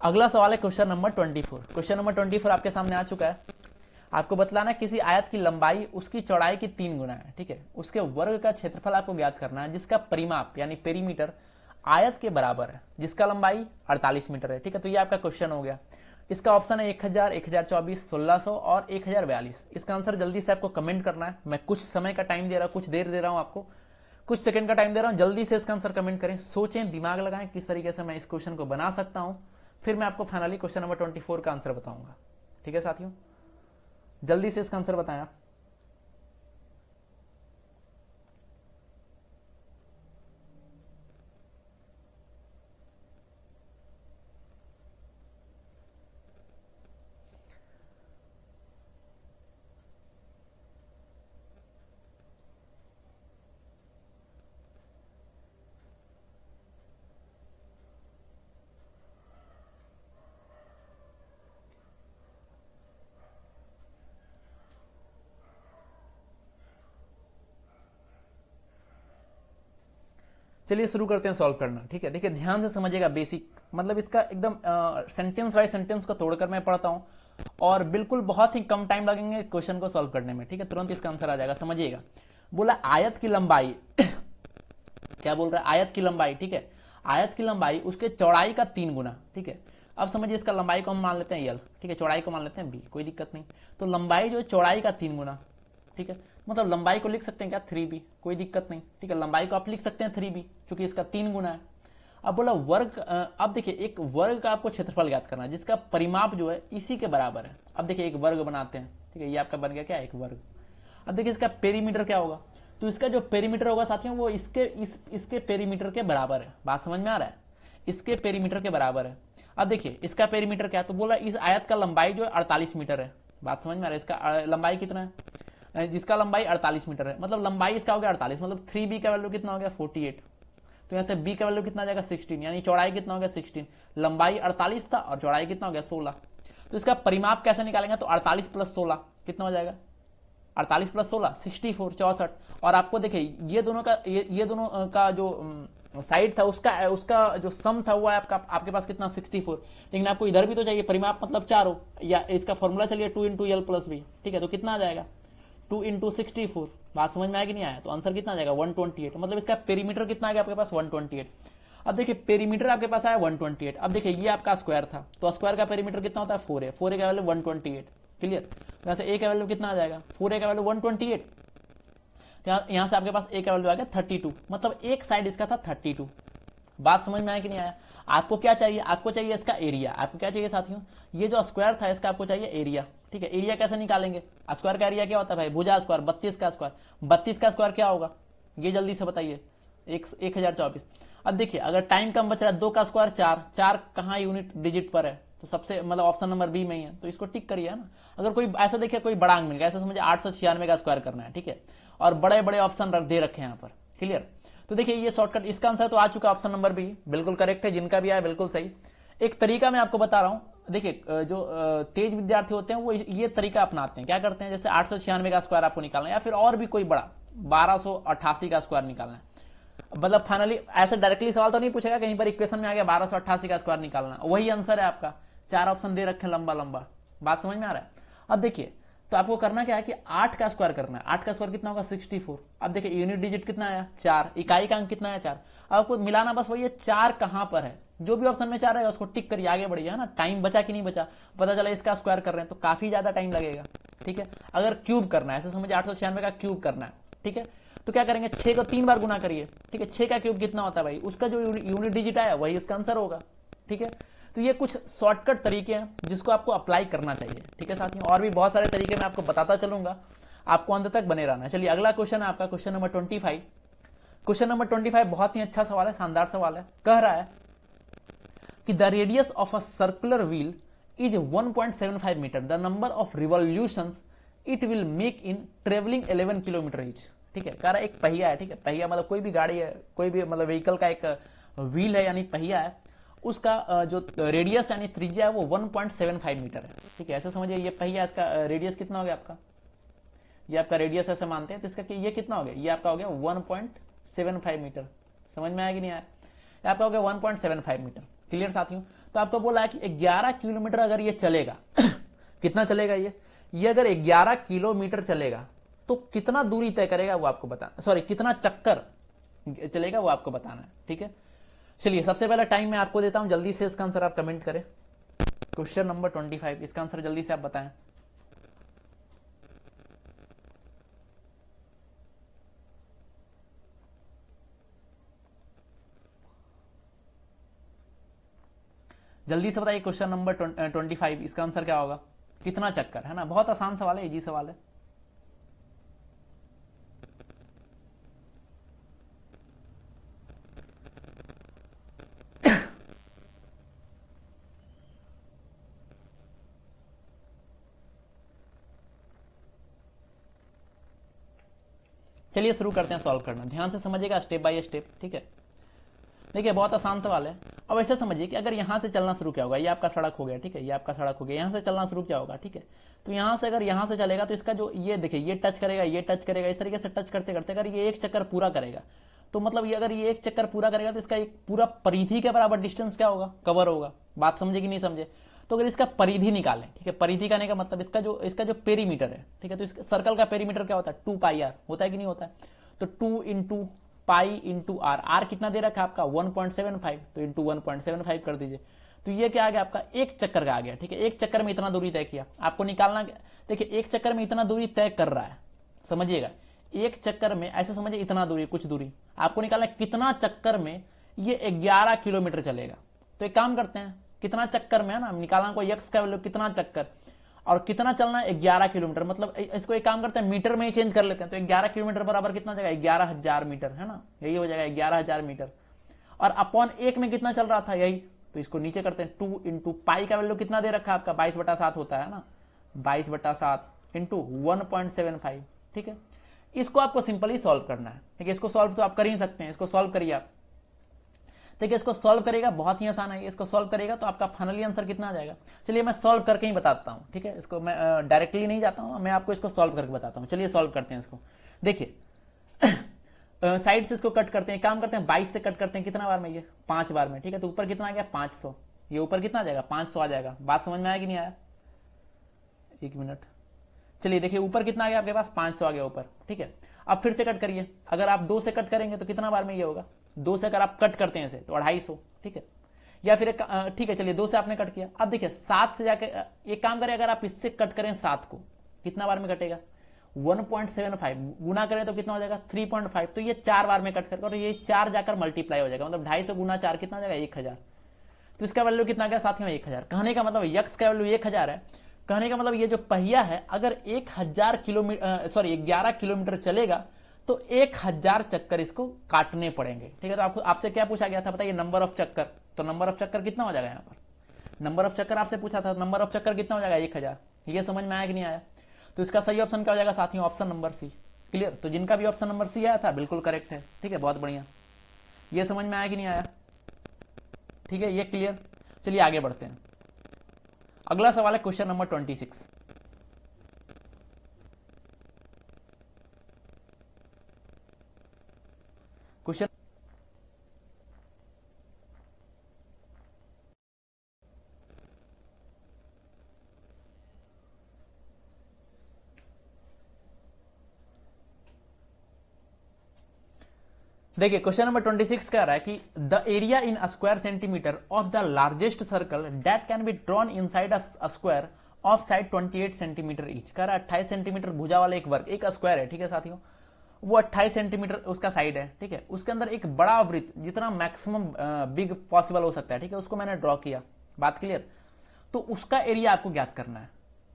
अगला सवाल है क्वेश्चन नंबर 24। क्वेश्चन नंबर 24 आपके सामने आ चुका है। आपको बतलाना है किसी आयत की लंबाई उसकी चौड़ाई की 3 गुना है। ठीक है, उसके वर्ग का क्षेत्रफल आपको ज्ञात करना है जिसका परिमाप यानी पेरीमीटर आयत के बराबर है, जिसका लंबाई 48 मीटर है। ठीक है, तो ये आपका क्वेश्चन हो गया। इसका ऑप्शन है 1000, 1024, 1600 और 1042। इसका आंसर जल्दी से आपको कमेंट करना है। मैं कुछ समय का टाइम दे रहा हूं, कुछ देर दे रहा हूं आपको, कुछ सेकंड का टाइम दे रहा हूं। जल्दी से इसका आंसर कमेंट करें, सोचें, दिमाग लगाएं किस तरीके से मैं इस क्वेश्चन को बना सकता हूं। फिर मैं आपको फाइनली क्वेश्चन नंबर 24 का आंसर बताऊंगा। ठीक है साथियों, जल्दी से इसका आंसर बताएं आप। चलिए शुरू करते हैं सॉल्व करना। ठीक है, देखिए ध्यान से समझिएगा, बेसिक मतलब इसका एकदम सेंटेंस बाय सेंटेंस को तोड़कर मैं पढ़ता हूं, और बिल्कुल बहुत ही कम टाइम लगेंगे क्वेश्चन को सॉल्व करने में। ठीक है, तुरंत इसका आंसर आ जाएगा। समझिएगा, बोला आयत की लंबाई क्या बोल रहा है, आयत की लंबाई। ठीक है, आयत की लंबाई उसके चौड़ाई का 3 गुना। ठीक है, अब समझिए इसका लंबाई को हम मान लेते हैं यल। ठीक है, चौड़ाई को मान लेते हैं बी, कोई दिक्कत नहीं। तो लंबाई जो है चौड़ाई का 3 गुना। ठीक है, मतलब लंबाई को लिख सकते हैं क्या, 3b, कोई दिक्कत नहीं। ठीक है, लंबाई को आप लिख सकते हैं 3b क्योंकि इसका 3 गुना है। अब बोला वर्ग, अब देखिए एक वर्ग का आपको क्षेत्रफल ज्ञात करना है जिसका परिमाप जो है इसी के बराबर है। अब देखिए एक वर्ग बनाते हैं। ठीक है, ये आपका बन गया क्या, एक वर्ग। अब देखिए इसका पेरीमीटर क्या होगा, तो इसका जो पेरीमीटर होगा साथियों वो इसके पेरीमीटर के बराबर है। बात समझ में आ रहा है, इसके पेरीमीटर के बराबर है। अब देखिए इसका पेरीमीटर क्या है, तो बोला इस आयत का लंबाई जो है 48 मीटर है। बात समझ में आ रहा है, इसका लंबाई कितना है, जिसका लंबाई 48 मीटर है, मतलब लंबाई इसका हो गया 48, मतलब 3b का वैल्यू कितना हो गया, 48। तो यहाँ से b का वैल्यू कितना आ जाएगा, 16, यानी चौड़ाई कितना हो गया, 16। लंबाई 48 था और चौड़ाई कितना हो गया, 16। तो इसका परिमाप कैसे निकालेंगे, तो 48 प्लस 16 कितना हो जाएगा, 48 प्लस 16 64, 64। और आपको देखिए ये दोनों का जो साइड था उसका जो सम था वो आपके पास कितना, 64। लेकिन आपको इधर भी तो चाहिए परिमाप, मतलब 4 हो, या इसका फॉर्मूला चलिए 2 इंटू एल प्लस बी। ठीक है, तो कितना आ जाएगा, 2 इंटू 64। बात समझ में आया कि नहीं आया, तो आंसर कितना आ जाएगा, 128। मतलब इसका पेरीमीटर कितना आ गया आपके पास, 128। अब देखिए पेरीमीटर आपके पास आया 128। अब देखिए ये आपका स्क्वायर था, तो स्क्वायर का पेरीमीटर कितना होता है, 4 है। 4a का वैल्यू 128। क्लियर, यहाँ से a का वैल्यू कितना आ जाएगा, 4a का वैल्यू 128। यहां से आपके पास a का वैल्यू आ गया 32, मतलब एक साइड इसका था 32। बात समझ में आया कि नहीं आया। आपको क्या चाहिए, आपको चाहिए इसका एरिया। आपको क्या चाहिए साथियों, ये जो स्क्वायर था इसका आपको चाहिए एरिया। ठीक है, एरिया कैसे निकालेंगे, स्क्वायर का एरिया क्या होता है भाई, भुजा स्क्वायर, 32 का स्क्वायर। 32 का स्क्वायर क्या होगा, ये जल्दी से बताइए, 1024। अब देखिए अगर टाइम कम बच रहा है, 2 का स्क्वायर 4, 4 कहाँ यूनिट डिजिट पर है, तो सबसे मतलब ऑप्शन नंबर बी में ही है, तो इसको टिक करिए ना। अगर कोई ऐसा देखिए कोई बड़ा अंक मिल गया, ऐसा समझिए 896 का स्क्वायर करना है। ठीक है, और बड़े बड़े ऑप्शन दे रखे हैं यहाँ पर। क्लियर, तो देखिए ये शॉर्टकट, इसका आंसर तो आ चुका, ऑप्शन नंबर बी बिल्कुल करेक्ट है, जिनका भी आया बिल्कुल सही। एक तरीका मैं आपको बता रहा हूं, देखिए जो तेज विद्यार्थी होते हैं वो ये तरीका अपनाते हैं। क्या करते हैं, जैसे 896 का स्क्वायर आपको निकालना है, या फिर और भी कोई बड़ा 1288 का स्क्वायर निकालना है। मतलब फाइनली ऐसे डायरेक्टली सवाल तो नहीं पूछेगा, कहीं पर इक्वेशन में आ गया 1288 का स्क्वायर निकालना, वही आंसर है आपका। 4 ऑप्शन दे रखे लंबा लंबा। बात समझ में आ रहा है। अब देखिए तो आपको करना क्या है कि 8 का स्क्वायर करना है। 8 का स्क्वायर कितना होगा 64। अब देखिए यूनिट डिजिट कितना आया 4, इकाई का अंक कितना है 4। अब आपको मिलाना बस वही है 4 कहां पर है, जो भी ऑप्शन में 4 रहेगा उसको टिक करिए, आगे बढ़िए, है ना। टाइम बचा कि नहीं बचा, पता चला इसका स्क्वायर कर रहे हैं तो काफी ज्यादा टाइम लगेगा, ठीक है। अगर क्यूब करना है, ऐसे समझिए 896 का क्यूब करना है, ठीक है, तो क्या करेंगे 6 को 3 बार गुना करिए, ठीक है। 6 का क्यूब कितना होता है भाई, उसका जो यूनिट डिजिट आया वही उसका आंसर होगा, ठीक है। तो ये कुछ शॉर्टकट तरीके हैं जिसको आपको अप्लाई करना चाहिए, ठीक है साथियों। और भी बहुत सारे तरीके मैं आपको बताता चलूंगा, आपको अंत तक बने रहना है। चलिए अगला क्वेश्चन है आपका क्वेश्चन नंबर 25। क्वेश्चन नंबर 25 बहुत ही अच्छा सवाल है, शानदार सवाल है। कह रहा है कि the radius of a circular wheel is 1.75 metre, the number of revolutions it will make in travelling 11 kilometre each, ठीक है। कह रहा है एक पहिया है, ठीक है, पहिया मतलब कोई भी गाड़ी है, कोई भी मतलब व्हीकल का एक व्हील है यानी पहिया है, उसका जो रेडियस यानी त्रिज्या है वो 1.75 मीटर है, ठीक है। ऐसे समझिए ये पहिया, इसका रेडियस कितना हो गया आपका, ये आपका रेडियस ऐसे मानते हैं, तो इसका ये कितना हो गया, ये आपका हो गया 1.75 मीटर। समझ में आया कि नहीं आया, ये आपका हो गया 1.75 मीटर। क्लियर साथियों। तो आपको बोला है कि 11 किलोमीटर अगर ये चलेगा कितना चलेगा ये अगर 11 किलोमीटर चलेगा तो कितना दूरी तय करेगा वो आपको बताना, सॉरी कितना चक्कर चलेगा वो आपको बताना है, ठीक है। चलिए सबसे पहला टाइम मैं आपको देता हूं, जल्दी से इसका आंसर आप कमेंट करें। क्वेश्चन नंबर 25 इसका आंसर जल्दी से आप बताएं। जल्दी से बताइए क्वेश्चन नंबर 25 इसका आंसर क्या होगा, कितना चक्कर, है ना। बहुत आसान सवाल है, इजी सवाल है। चलिए शुरू करते हैं सॉल्व करना, ध्यान से समझिएगा स्टेप बाय स्टेप, ठीक है। देखिए बहुत आसान सवाल है। अब ऐसे समझिए कि अगर यहां से चलना शुरू किया होगा, ये आपका सड़क हो गया, ठीक है, ये आपका सड़क हो गया, यहां से चलना शुरू किया होगा, ठीक है। तो यहां से अगर यहां से चलेगा तो इसका जो ये देखिए ये टच करेगा, ये टच करेगा, इस तरीके से टच करते करते अगर ये एक चक्कर पूरा करेगा तो मतलब ये अगर ये एक चक्कर पूरा करेगा तो इसका एक पूरा परिधि के बराबर डिस्टेंस क्या होगा, कवर होगा। बात समझे कि नहीं समझे। तो अगर इसका परिधि निकालें, ठीक है, परिधि करने का मतलब इसका जो पेरीमीटर है, ठीक है, तो इसका सर्कल का पेरीमीटर क्या होता है 2πr होता है कि नहीं होता है। तो 2 into pi into r, r कितना दे रखा है आपका 1.75, तो इंटू 1.75 कर दीजिए। तो ये क्या आ गया आपका एक चक्कर का आ गया, ठीक है। एक चक्कर में इतना दूरी तय किया, आपको निकालना। देखिए एक चक्कर में इतना दूरी तय कर रहा है, समझिएगा। एक चक्कर में ऐसे समझिए इतना दूरी, कुछ दूरी आपको निकालना कितना चक्कर में ये 11 किलोमीटर चलेगा। तो एक काम करते हैं, कितना चक्कर में, है ना, निकालना कोई एक्स का वैल्यू कितना चक्कर और कितना चलना है 11 किलोमीटर, मतलब इसको एक काम करते हैं मीटर में ही चेंज कर लेते हैं। तो 11 किलोमीटर बराबर कितना हो जाएगा 11,000 मीटर, है ना, यही हो जाएगा 11,000 मीटर। और अपॉन एक में कितना चल रहा था यही, तो इसको नीचे करते हैं 2 इंटू पाई का वैल्यू कितना दे रखा है आपका 22/7 होता है ना, 22/7 इंटू 1.75, ठीक है। इसको आपको सिंपली सॉल्व करना है, ठीक है। इसको सॉल्व तो आप कर ही सकते हैं, इसको सॉल्व करिए आप। देखिए इसको सॉल्व करेगा बहुत ही आसान है, इसको सॉल्व करेगा तो आपका फाइनली आंसर कितना आ जाएगा। चलिए मैं सॉल्व करके ही बताता हूं, ठीक है। इसको मैं डायरेक्टली नहीं जाता हूं, मैं आपको इसको सॉल्व करके बताता हूं। चलिए सॉल्व करते हैं इसको। देखिए साइड से इसको कट करते हैं, काम करते हैं 22 से कट करते हैं, कितना बार में ये 5 बार में, ठीक है। तो ऊपर कितना आ गया 500, ये ऊपर कितना आ जाएगा 500 आ जाएगा। बात समझ में आया कि नहीं आया, एक मिनट। चलिए देखिए ऊपर कितना आ गया आपके पास 500 आ गया ऊपर, ठीक है। अब फिर से कट करिए, अगर आप 2 से कट करेंगे तो कितना बार में ये होगा, 2 से अगर आप कट करते हैं इसे तो 250, ठीक है। या फिर ठीक है चलिए 2 से आपने कट किया। अब देखिए 7 से जाके एक काम करें, अगर आप इससे कट करें 7 को, कितना बार में कटेगा 1.75 गुना करें तो कितना हो जाएगा 3.5, तो ये 4 बार में कट करके और ये 4 जाकर मल्टीप्लाई हो जाएगा, मतलब 250 गुना 4 कितना हो जाएगा 1000। तो इसका वैल्यू कितना आ गया साथियों 1000। कहने का मतलब यक्स का वैल्यू 1000 है। कहने का मतलब ये जो पहिया है अगर 1000 किलोमीटर सॉरी 11 किलोमीटर चलेगा तो 1000 चक्कर इसको काटने पड़ेंगे, ठीक है। तो आपको आपसे क्या पूछा गया था बताइए, नंबर ऑफ चक्कर। तो नंबर ऑफ चक्कर कितना हो जाएगा यहाँ पर, नंबर ऑफ चक्कर आपसे पूछा था, नंबर ऑफ चक्कर कितना हो जाएगा 1000। ये समझ में आया कि नहीं आया। तो इसका सही ऑप्शन क्या हो जाएगा साथियों, ऑप्शन नंबर सी। क्लियर। तो जिनका भी ऑप्शन नंबर सी आया था बिल्कुल करेक्ट है, ठीक है, बहुत बढ़िया। ये समझ में आया कि नहीं आया, ठीक है, ये क्लियर। चलिए आगे बढ़ते हैं। अगला सवाल है क्वेश्चन नंबर 26। क्वेश्चन देखिए क्वेश्चन नंबर 26 कह रहा है कि the area in square centimetre of the largest circle that can be drawn inside a square of side 28 centimetre each. कह रहा है 28 सेंटीमीटर भुजा वाला एक वर्ग, एक स्क्वायर है, ठीक है साथियों, वो 28 सेंटीमीटर उसका साइड है, ठीक है, उसके अंदर एक बड़ा वृत्त जितना मैक्सिमम बिग पॉसिबल हो सकता है, ठीक है, उसको मैंने ड्रॉ किया। बात क्लियर? तो उसका एरिया आपको ज्ञात करना है।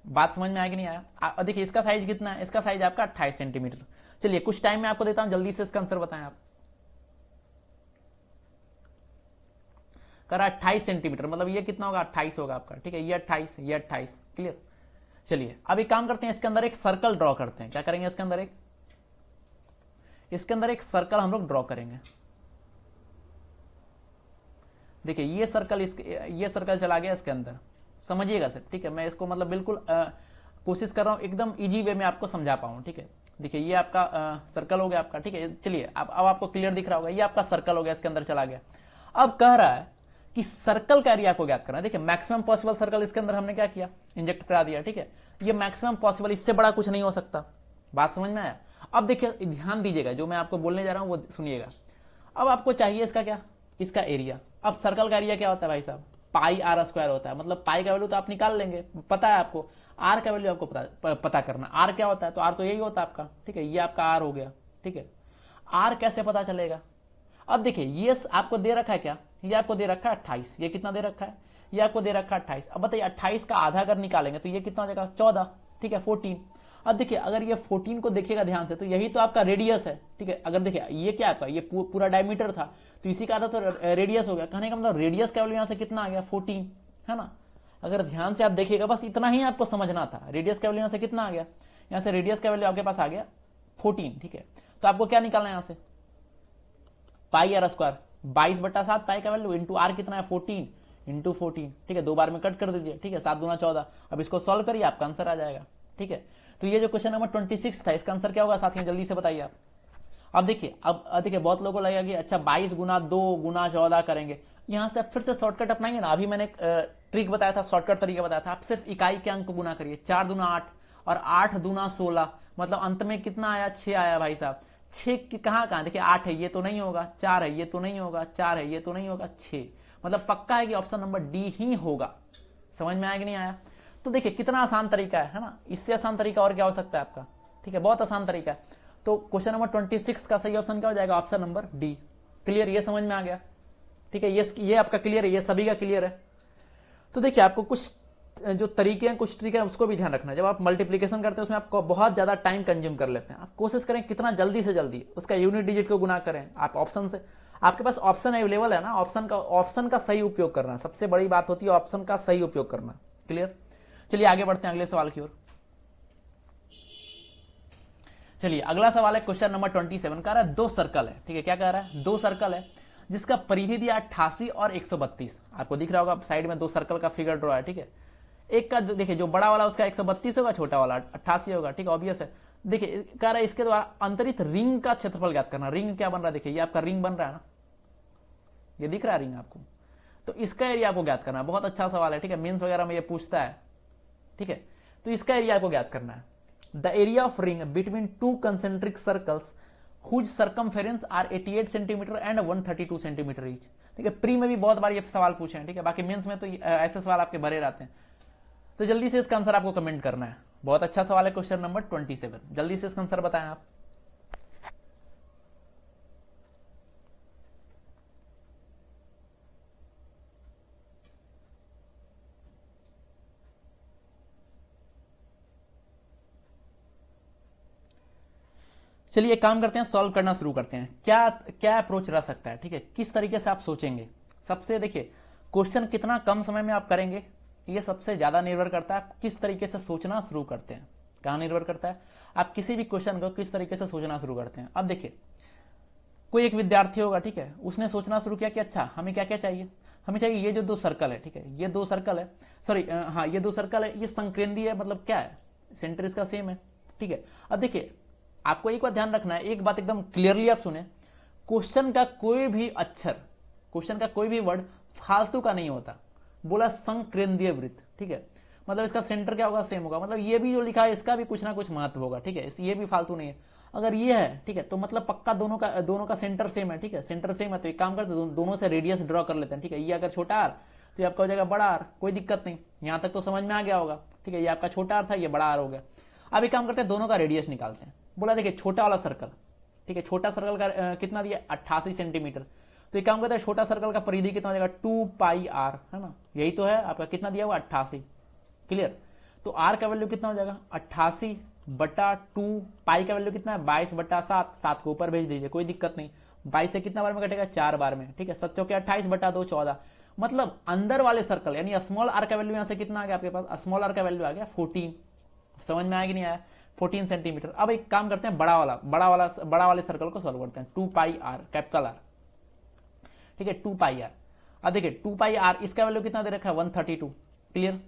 बात समझ में आया कि नहीं आया? देखिए इसका साइज कितना है, इसका साइज आपका 28 सेंटीमीटर। चलिए कुछ टाइम में आपको देता हूं, जल्दी से इसका आंसर बताएं आप। करा 28 सेंटीमीटर, मतलब ये कितना होगा, 28 होगा आपका, ठीक है, ये 28, ये 28। क्लियर? चलिए अब एक काम करते हैं, इसके अंदर एक सर्कल ड्रॉ करते हैं। क्या करेंगे इसके अंदर एक सर्कल हम लोग ड्रॉ करेंगे। देखिए ये सर्कल चला गया इसके अंदर, समझिएगा सर, ठीक है, मैं इसको मतलब बिल्कुल कोशिश कर रहा हूं एकदम इजी वे में आपको समझा पाऊं, ठीक है। देखिए ये आपका सर्कल हो गया आपका, ठीक है। चलिए अब आपको क्लियर दिख रहा होगा, ये आपका सर्कल हो गया, इसके अंदर चला गया। अब कह रहा है कि सर्कल का एरिया को ज्ञात करना है। देखिए मैक्सिमम पॉसिबल सर्कल इसके अंदर हमने क्या किया, इंजेक्ट करा दिया, ठीक है। ये मैक्सिमम पॉसिबल, इससे बड़ा कुछ नहीं हो सकता। बात समझ में आया? अब देखिए ध्यान दीजिएगा, जो मैं आपको बोलने जा रहा हूं वो सुनिएगा। अब आपको चाहिए इसका क्या, इसका एरिया। अब सर्कल का एरिया क्या होता है भाई साहब, पाई आर स्क्वायर होता है। मतलब पाई का वैल्यू तो आप निकाल लेंगे, पता है आपको। आर का वैल्यू आपको पता करना, आर क्या होता है, तो आर तो यही होता है आपका, ठीक है, ये आपका आर हो गया, ठीक है। आर कैसे पता चलेगा? अब देखिए ये आपको दे रखा है क्या, ये आपको दे रखा है 28, ये कितना दे रखा है, ये आपको दे रखा है 28। अब बताइए 28 का आधा अगर निकालेंगे तो ये कितना हो जाएगा, 14, ठीक है, 14। अब देखिए अगर ये 14 को देखिएगा ध्यान से, तो यही तो आपका रेडियस है, ठीक है। अगर देखिए ये क्या आपका, ये पूरा डायमीटर था, तो इसी का आधा तो रेडियस हो गया। कहने का मतलब रेडियस का वैल्यू यहां से कितना आ गया, 14, है ना। अगर ध्यान से आप देखिएगा, बस इतना ही आपको समझना था, रेडियस का वैल्यू यहां से कितना आ गया, यहां से रेडियस का वैल्यू आपके पास आ गया 14, ठीक है। तो आपको क्या निकालना है यहां से, पाई आर स्क्वायर 22/7 पाई का वैल्यू इंटू आर कितना है 14 इंटू 14, ठीक है, 2 बार में कट कर दीजिए, ठीक है, 7 दूना 14। अब इसको सॉल्व करिए, आपका आंसर आ जाएगा, ठीक है। तो ये जो क्वेश्चन नंबर 26 था, इसका आंसर क्या होगा साथियों, जल्दी से बताइए आप। अब देखिए बहुत लोगों को लगेगा कि अच्छा 22 गुना 2 गुना 14 करेंगे। यहां से आप फिर से शॉर्टकट अपनाइए ना, अभी मैंने ट्रिक बताया था, शॉर्टकट तरीका बताया था। आप सिर्फ इकाई के अंक को गुना करिए, 4 दूना 8 और 8 दूना 16, मतलब अंत में कितना आया, 6 आया भाई साहब। 6 कहां देखिए, 8 है ये तो नहीं होगा, 4 है ये तो नहीं होगा, 4 है ये तो नहीं होगा, 6, मतलब पक्का है कि ऑप्शन नंबर डी ही होगा। समझ में आया कि नहीं आया? तो देखिए कितना आसान तरीका है ना, इससे आसान तरीका और क्या हो सकता है आपका, ठीक है, बहुत आसान तरीका है। तो क्वेश्चन नंबर 26 का सही ऑप्शन क्या हो जाएगा, ऑप्शन नंबर डी। क्लियर? ये समझ में आ गया, ठीक है, ये आपका क्लियर है, ये सभी का क्लियर है। तो देखिए आपको कुछ जो तरीके हैं, कुछ ट्रिक है, उसको भी ध्यान रखना है। जब आप मल्टीप्लीकेशन करते हैं उसमें आपको बहुत ज्यादा टाइम कंज्यूम कर लेते हैं। आप कोशिश करें कितना जल्दी से जल्दी उसका यूनिट डिजिट को गुना करें। आप ऑप्शन से, आपके पास ऑप्शन अवेलेबल है ना, ऑप्शन का सही उपयोग करना, सबसे बड़ी बात होती है ऑप्शन का सही उपयोग करना। क्लियर? चलिए आगे बढ़ते हैं अगले सवाल की ओर। चलिए अगला सवाल है क्वेश्चन नंबर 27 का रहा है, 2 सर्कल है, ठीक है। क्या कह रहा है, 2 सर्कल है जिसका परिधि दिया 88 और 132। आपको दिख रहा होगा साइड में 2 सर्कल का फिगर ड्रॉ है, ठीक है। एक का देखिए जो बड़ा वाला उसका 132 होगा, छोटा वाला 88 होगा, ठीक है, ऑब्वियस है। देखिए कह रहा है इसके द्वारा अंतरित रिंग का क्षेत्रफल ज्ञात करना। रिंग क्या बन रहा है, देखिए ये आपका रिंग बन रहा है ना, ये दिख रहा है रिंग आपको, तो इसका एरिया आपको ज्ञात करना है। बहुत अच्छा सवाल है, ठीक है, मेंस वगैरह में ये पूछता है, ठीक है। तो इसका एरिया आपको ज्ञात करना है। The area of ring between 2 concentric circles whose circumference are 88 centimetre and 132 centimetre each. ठीक है, प्री में भी बहुत बार ये सवाल पूछे हैं, ठीक है, बाकी मेंस में तो ऐसे सवाल आपके भरे रहते हैं। तो जल्दी से इसका आंसर आपको कमेंट करना है। बहुत अच्छा सवाल है क्वेश्चन नंबर 27, जल्दी से इसका आंसर बताएं आप। चलिए काम करते हैं, सॉल्व करना शुरू करते हैं। क्या क्या अप्रोच रह सकता है, ठीक है, किस तरीके से आप सोचेंगे। सबसे देखिए क्वेश्चन कितना कम समय में आप करेंगे ये सबसे ज्यादा निर्भर करता है आप किस तरीके से सोचना शुरू करते हैं। कहां निर्भर करता है, आप किसी भी क्वेश्चन को किस तरीके से सोचना शुरू करते हैं। अब देखिए कोई एक विद्यार्थी होगा, ठीक है, उसने सोचना शुरू किया कि अच्छा हमें क्या क्या चाहिए, हमें चाहिए ये जो 2 सर्कल है, ठीक है, ये 2 सर्कल है, सॉरी हाँ ये 2 सर्कल है, ये संकेंद्रीय है, मतलब क्या है, सेंटर इसका सेम है, ठीक है। अब देखिए आपको एक बात ध्यान रखना है, एक बात एकदम क्लियरली आप सुने, क्वेश्चन का कोई भी अक्षर, क्वेश्चन का कोई भी वर्ड फालतू का नहीं होता। बोला संकेंद्रीय वृत्त, ठीक है, मतलब इसका सेंटर क्या होगा, सेम होगा, मतलब ये भी जो लिखा है इसका भी कुछ ना कुछ महत्व होगा, ठीक है, ये भी फालतू नहीं है। अगर ये है, ठीक है, तो मतलब पक्का दोनों का सेंटर सेम है, ठीक है, सेंटर सेम है, तो एक काम करते हैं दोनों से रेडियस ड्रॉ कर लेते हैं, ठीक है। ये अगर छोटा आर तो ये आपका हो जाएगा बड़ा आर, कोई दिक्कत नहीं, यहां तक तो समझ में आ गया होगा, ठीक है। ये आपका छोटा आर था, ये बड़ा आर हो गया। अब एक काम करते हैं दोनों का रेडियस निकालते हैं। बोला देखिए छोटा वाला सर्कल, ठीक है, छोटा सर्कल का कितना दिया 88 सेंटीमीटर, तो एक काम करते हैं छोटा सर्कल का परिधि कितना हो जाएगा 2 पाई आर, है ना, यही तो है आपका, कितना दिया हुआ 88, क्लियर। तो आर का वैल्यू कितना हो जाएगा 88 बटा 2, पाई का वैल्यू कितना है 22 बटा 7, 7 को ऊपर भेज दीजिए, कोई दिक्कत नहीं। 22 से कितना बार में कटेगा 4 बार में, ठीक है। 7 चौके 28 बटा 2 14, मतलब अंदर वाले सर्कल यानी स्मॉल आर का वैल्यू यहां से कितना आ गया आपके पास, स्मॉल आर का वैल्यू आ गया 14, समझ में आया कि नहीं आया, 14 सेंटीमीटर। अब एक काम करते हैं बड़ा वाले सर्कल को सॉल्व करते हैं, 2 पाई आर कैपिटल आर, ठीक है, 2 पाई आर। अब देखिए 2 पाई आर इसका वैल्यू कितना दे रखा है 132, क्लियर।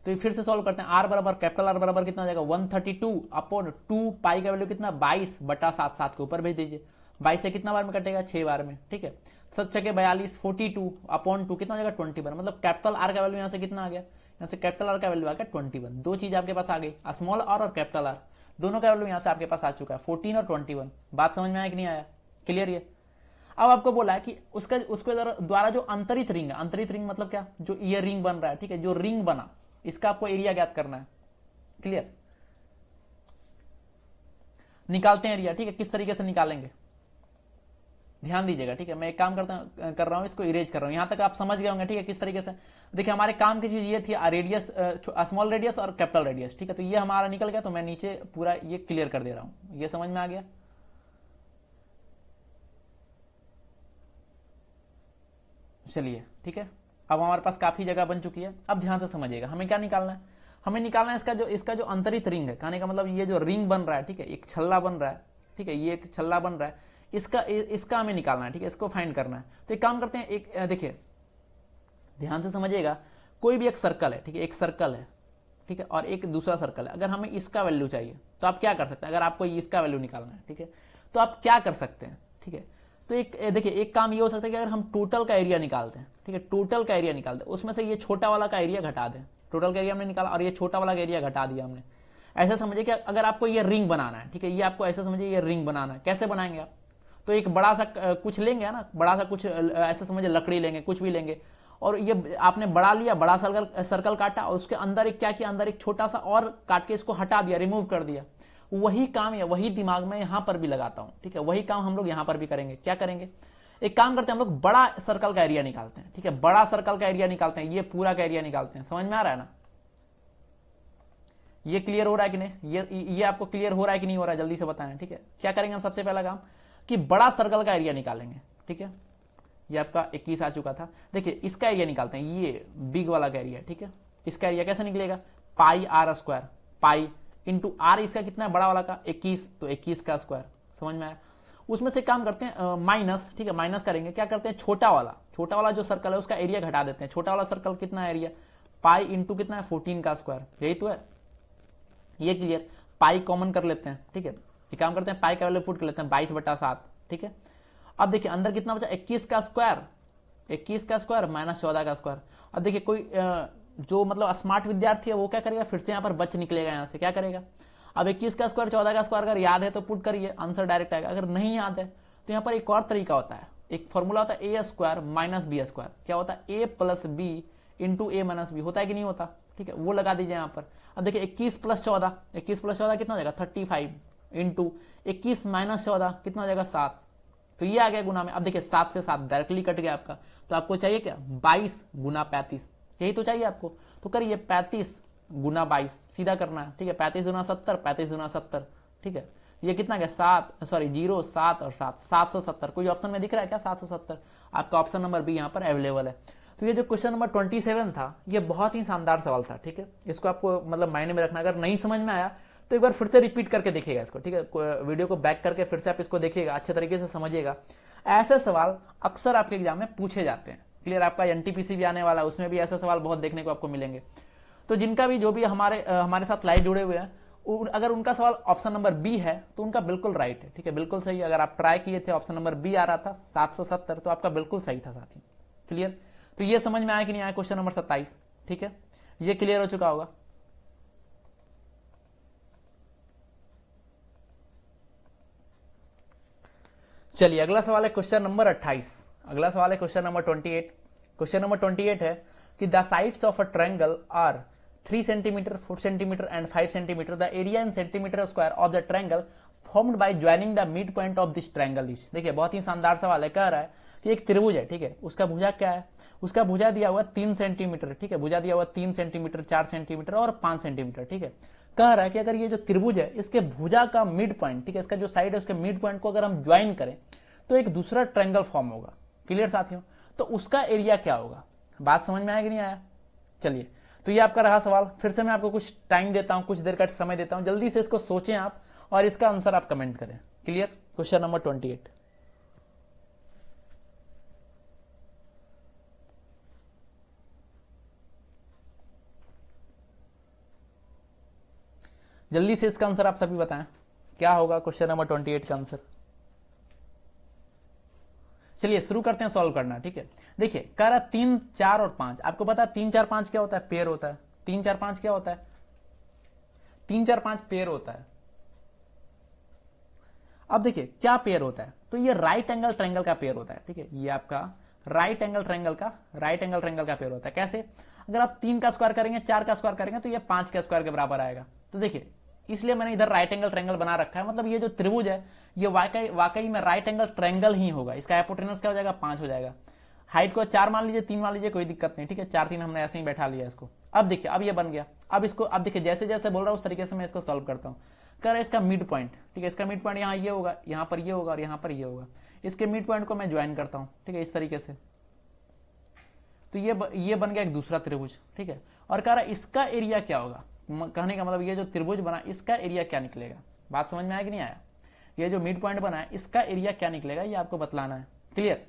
तो फिर से सॉल्व करते हैं, आर बराबर कैपिटल आर बराबर कितना हो जाएगा 132 अपॉन 2 पाई का वैल्यू कितना 22 बटा 7, 7 के ऊपर भेज दीजिए, 22 से कितना बार में कटेगा 6 बार में, ठीक है। 7 छके 42, 42 अपॉन 2 कितना हो जाएगा 21, मतलब कैपिटल आर का वैल्यू यहां से कितना आ गया, यहां से कैपिटल आर का वैल्यू आ गया 21। दो चीज आपके पास आ गई, स्मॉल आर और कैपिटल आर, दोनों का वैल्यू यहां से आपके पास आ चुका है 14 और 21। बात समझ में आया कि नहीं आया, क्लियर। ये अब आपको बोला है कि उसके द्वारा जो अंतरित रिंग है, अंतरित रिंग मतलब क्या, जो ये रिंग बन रहा है, ठीक है, जो रिंग बना इसका आपको एरिया ज्ञात करना है, क्लियर। निकालते हैं एरिया, ठीक है, किस तरीके से निकालेंगे ध्यान दीजिएगा, ठीक है। मैं एक काम कर रहा हूं, इसको इरेज कर रहा हूं, यहां तक आप समझ गए होंगे, ठीक है, किस तरीके से। देखिए हमारे काम की चीज ये थी रेडियस, स्मॉल रेडियस और कैपिटल रेडियस, ठीक है। तो ये हमारा निकल गया, तो मैं नीचे पूरा ये क्लियर कर दे रहा हूं, ये समझ में आ गया। चलिए ठीक है, अब हमारे पास काफी जगह बन चुकी है। अब ध्यान से समझिएगा हमें क्या निकालना है, हमें निकालना है इसका जो अंतरित रिंग है, कहने का मतलब ये जो रिंग बन रहा है, ठीक है, एक छल्ला बन रहा है, ठीक है, ये एक छल्ला बन रहा है, इसका हमें निकालना है, ठीक है, इसको फाइंड करना है। तो एक काम करते हैं, एक देखिए ध्यान से समझिएगा, कोई भी एक सर्कल है, ठीक है, एक सर्कल है, ठीक है, और एक दूसरा सर्कल है। अगर हमें इसका वैल्यू चाहिए तो आप क्या कर सकते हैं, अगर आपको इसका वैल्यू निकालना है, ठीक है, तो आप क्या कर सकते हैं, ठीक है। तो एक देखिए एक काम ये हो सकता है कि अगर हम टोटल का एरिया निकालते हैं, ठीक है, टोटल का एरिया निकालते हैं, उसमें से ये छोटा वाला का एरिया घटा दें, टोटल का एरिया हमने निकाला और ये छोटा वाला का एरिया घटा दिया हमने। ऐसा समझिए कि अगर आपको ये रिंग बनाना है, ठीक है, ये आपको ऐसा समझिए ये रिंग बनाना है, कैसे बनाएंगे आप, तो एक बड़ा सा कुछ लेंगे ना, बड़ा सा कुछ ऐसा समझिए लकड़ी लेंगे, कुछ भी लेंगे, और ये आपने बड़ा लिया, बड़ा सर्कल काटा, और उसके अंदर एक क्या किया, अंदर एक छोटा सा और काट के इसको हटा दिया, रिमूव कर दिया। वही काम या वही दिमाग में यहां पर भी लगाता हूं, ठीक है, वही काम हम लोग यहां पर भी करेंगे। क्या करेंगे, एक काम करते हैं हम लोग बड़ा सर्कल का एरिया निकालते हैं, ठीक है, बड़ा सर्कल का एरिया निकालते हैं, ये पूरा का एरिया निकालते हैं। समझ में आ रहा है ना, ये क्लियर हो रहा है कि नहीं, ये आपको क्लियर हो रहा है कि नहीं हो रहा है, जल्दी से बताएं, ठीक है। क्या करेंगे हम सबसे पहला काम कि बड़ा सर्कल का एरिया निकालेंगे, ठीक है, ये आपका 21 आ चुका था। देखिए इसका एरिया निकालते हैं, ये बिग वाला का एरिया, ठीक है। इसका एरिया कैसे निकलेगा, pi r square, pi into r, इसका कितना है बड़ा वाला का 21, तो 21 का स्क्वायर, समझ में आया। उसमें से काम करते हैं माइनस, ठीक है, माइनस करेंगे, क्या करते हैं छोटा वाला जो सर्कल है उसका एरिया घटा देते हैं। छोटा वाला सर्कल कितना है एरिया, पाई इंटू कितना है 14 का स्क्वायर, यही तो है, ये क्लियर। पाई कॉमन कर लेते हैं, ठीक है, ये काम करते हैं, पाई का वैल्यू पुट कर लेते हैं 22 बटा 7, ठीक है। अब देखिए अंदर कितना बचा 21 का स्क्वायर, 21 का स्क्वायर माइनस 14 का स्क्वायर। अब देखिए कोई जो मतलब स्मार्ट विद्यार्थी है वो क्या करेगा, फिर से यहाँ पर बच निकलेगा, यहाँ से क्या करेगा। अब 21 का स्क्वायर 14 का स्क्वायर अगर याद है तो पुट करिए, आंसर डायरेक्ट आएगा। अगर नहीं याद है तो यहाँ पर एक और तरीका होता है, एक फॉर्मूला होता है ए स्क्वायर माइनस बी स्क्वायर। क्या होता है, ए प्लस बी इंटू ए माइनस बी, होता है कि नहीं होता, ठीक है, वो लगा दीजिए यहाँ पर। अब देखिए 21 प्लस 14 कितना हो जाएगा 35 इंटू 21 माइनस 14 कितना हो जाएगा 7, तो ये आ गया गुना में। अब देखिए 7 से 7 डायरेक्टली कट गया आपका, तो आपको चाहिए क्या 22 गुना 35, यही तो चाहिए आपको। तो करिए 35 गुना 22, सीधा करना है, ठीक है, 35 गुना 70, 35 गुना 70, ठीक है। ये कितना गया 0 7 और 7 770। कोई ऑप्शन में दिख रहा है क्या 770, आपका ऑप्शन नंबर बी यहाँ पर अवेलेबल है। तो ये जो क्वेश्चन नंबर 27 था ये बहुत ही शानदार सवाल था, ठीक है, इसको आपको मतलब माइंड में रखना। अगर नहीं समझ में आया तो एक बार फिर से रिपीट करके देखिएगा इसको, ठीक है, वीडियो को बैक करके फिर से आप इसको देखिएगा, अच्छे तरीके से समझिएगा। ऐसे सवाल अक्सर आपके एग्जाम में पूछे जाते हैं, क्लियर। आपका एनटीपीसी भी आने वाला है, उसमें भी ऐसे सवाल बहुत देखने को आपको मिलेंगे। तो जिनका भी जो भी हमारे साथ लाइव जुड़े हुए हैं, अगर उनका सवाल ऑप्शन नंबर बी है तो उनका बिल्कुल राइट है, ठीक है, बिल्कुल सही। अगर आप ट्राई किए थे ऑप्शन नंबर बी आ रहा था 770, तो आपका बिल्कुल सही था साथी, क्लियर। तो ये समझ में आया कि नहीं आया क्वेश्चन नंबर 27, ठीक है, ये क्लियर हो चुका होगा। चलिए अगला सवाल है क्वेश्चन नंबर 28। अगला सवाल है क्वेश्चन नंबर 28। क्वेश्चन नंबर 28 है कि the sides of a triangle are 3 centimetre, 4 centimetre and 5 centimetre. The area in centimetre square of the triangle formed by joining the mid point of this triangle is. देखिए बहुत ही शानदार सवाल है। कह रहा है कि एक त्रिभुज है, ठीक है, उसका भुजा क्या है, उसका भुजा दिया हुआ 3 सेंटीमीटर, ठीक है, भुजा दिया हुआ 3 सेंटीमीटर, 4 सेंटीमीटर और 5 सेंटीमीटर, ठीक है। कह रहा है कि अगर ये जो त्रिभुज है इसके भुजा का मिड पॉइंट, ठीक है, इसका जो साइड है उसके मिड पॉइंट को अगर हम ज्वाइन करें तो एक दूसरा ट्रायंगल फॉर्म होगा। क्लियर साथियों? तो उसका एरिया क्या होगा? बात समझ में आया कि नहीं आया? चलिए, तो ये आपका रहा सवाल। फिर से मैं आपको कुछ टाइम देता हूं, कुछ देर का समय देता हूं, जल्दी से इसको सोचें आप और इसका आंसर आप कमेंट करें। क्लियर? Question number 28। जल्दी से इसका आंसर आप सभी बताएं, क्या होगा क्वेश्चन नंबर 28 का आंसर? चलिए शुरू करते हैं सॉल्व करना। ठीक है, देखिए कह रहा 3, 4 और 5। आपको पता है 3, 4, 5 क्या होता है? पेयर होता है। 3, 4, 5 क्या होता है? 3, 4, 5 पेयर होता है। अब देखिए क्या पेयर होता है, तो ये राइट एंगल ट्रायंगल का पेयर होता है। ठीक है, ये आपका राइट एंगल ट्रायंगल का पेयर होता है। कैसे? अगर आप 3 का स्क्वायर करेंगे, 4 का स्क्वायर करेंगे तो ये 5 का स्क्वायर के बराबर आएगा। तो देखिए इसलिए मैंने इधर राइट एंगल ट्रायंगल बना रखा है, मतलब ये जो त्रिभुज है ये वाकई में राइट एंगल ट्रायंगल ही होगा। इसका हाइपोटेनस क्या हो जाएगा? 5 हो जाएगा। हाइट को 4 मान लीजिए, 3 मान लीजिए, कोई दिक्कत नहीं। ठीक है, 4, 3 हमने ऐसे ही बैठा लिया इसको। अब देखिए अब ये बन गया। अब इसको अब देखिए जैसे जैसे बोल रहा हूं उस तरीके से मैं इसको सॉल्व करता हूं। कह रहा है इसका मिड पॉइंट, ठीक है, इसका मिड पॉइंट यहाँ ये होगा, यहाँ पर ये होगा और यहाँ पर ये होगा। इसके मिड पॉइंट को मैं ज्वाइन करता हूँ, ठीक है, इस तरीके से। तो ये बन गया एक दूसरा त्रिभुज। ठीक है, और कह रहा है इसका एरिया क्या होगा? कहने का मतलब ये जो त्रिभुज बना इसका एरिया क्या निकलेगा? बात समझ में आया कि नहीं आया? ये जो मिड पॉइंट बना है इसका एरिया क्या निकलेगा ये आपको बतलाना है। क्लियर?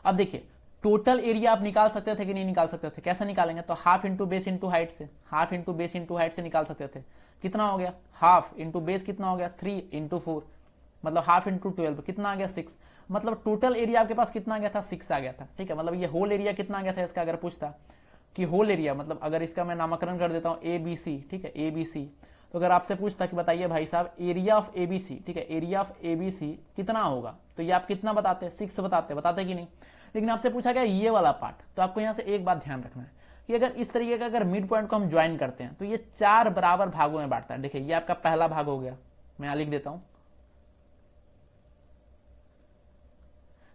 अब देखिए टोटल एरिया आप निकाल सकते थे कि नहीं निकाल सकते थे? कैसे निकालेंगे? तो half into base into height से, half into base into height से निकाल सकते थे। कितना हो गया? हाफ इंटू बेस कितना हो गया? 3 इंटू 4, मतलब हाफ इंटू 12 कितना आ गया? 6। मतलब टोटल एरिया आपके पास कितना आ गया था? 6 आ गया था। ठीक है, मतलब ये होल एरिया कितना आ गया था इसका? अगर पूछता कि होल एरिया, मतलब अगर इसका मैं नामकरण कर देता हूं ABC, ठीक है, ABC, तो अगर आपसे पूछता कि बताइए भाई साहब एरिया ऑफ ABC, ठीक है, एरिया ऑफ ABC कितना होगा, तो ये आप कितना बताते? 6 बताते कि नहीं? लेकिन आपसे पूछा गया ये वाला पार्ट, तो आपको यहां से एक बात ध्यान रखना है कि अगर इस तरीके का अगर मिड पॉइंट को हम ज्वाइन करते हैं तो ये 4 बराबर भागों में बांटता है। देखिए ये आपका पहला भाग हो गया, मैं यहां लिख देता हूं,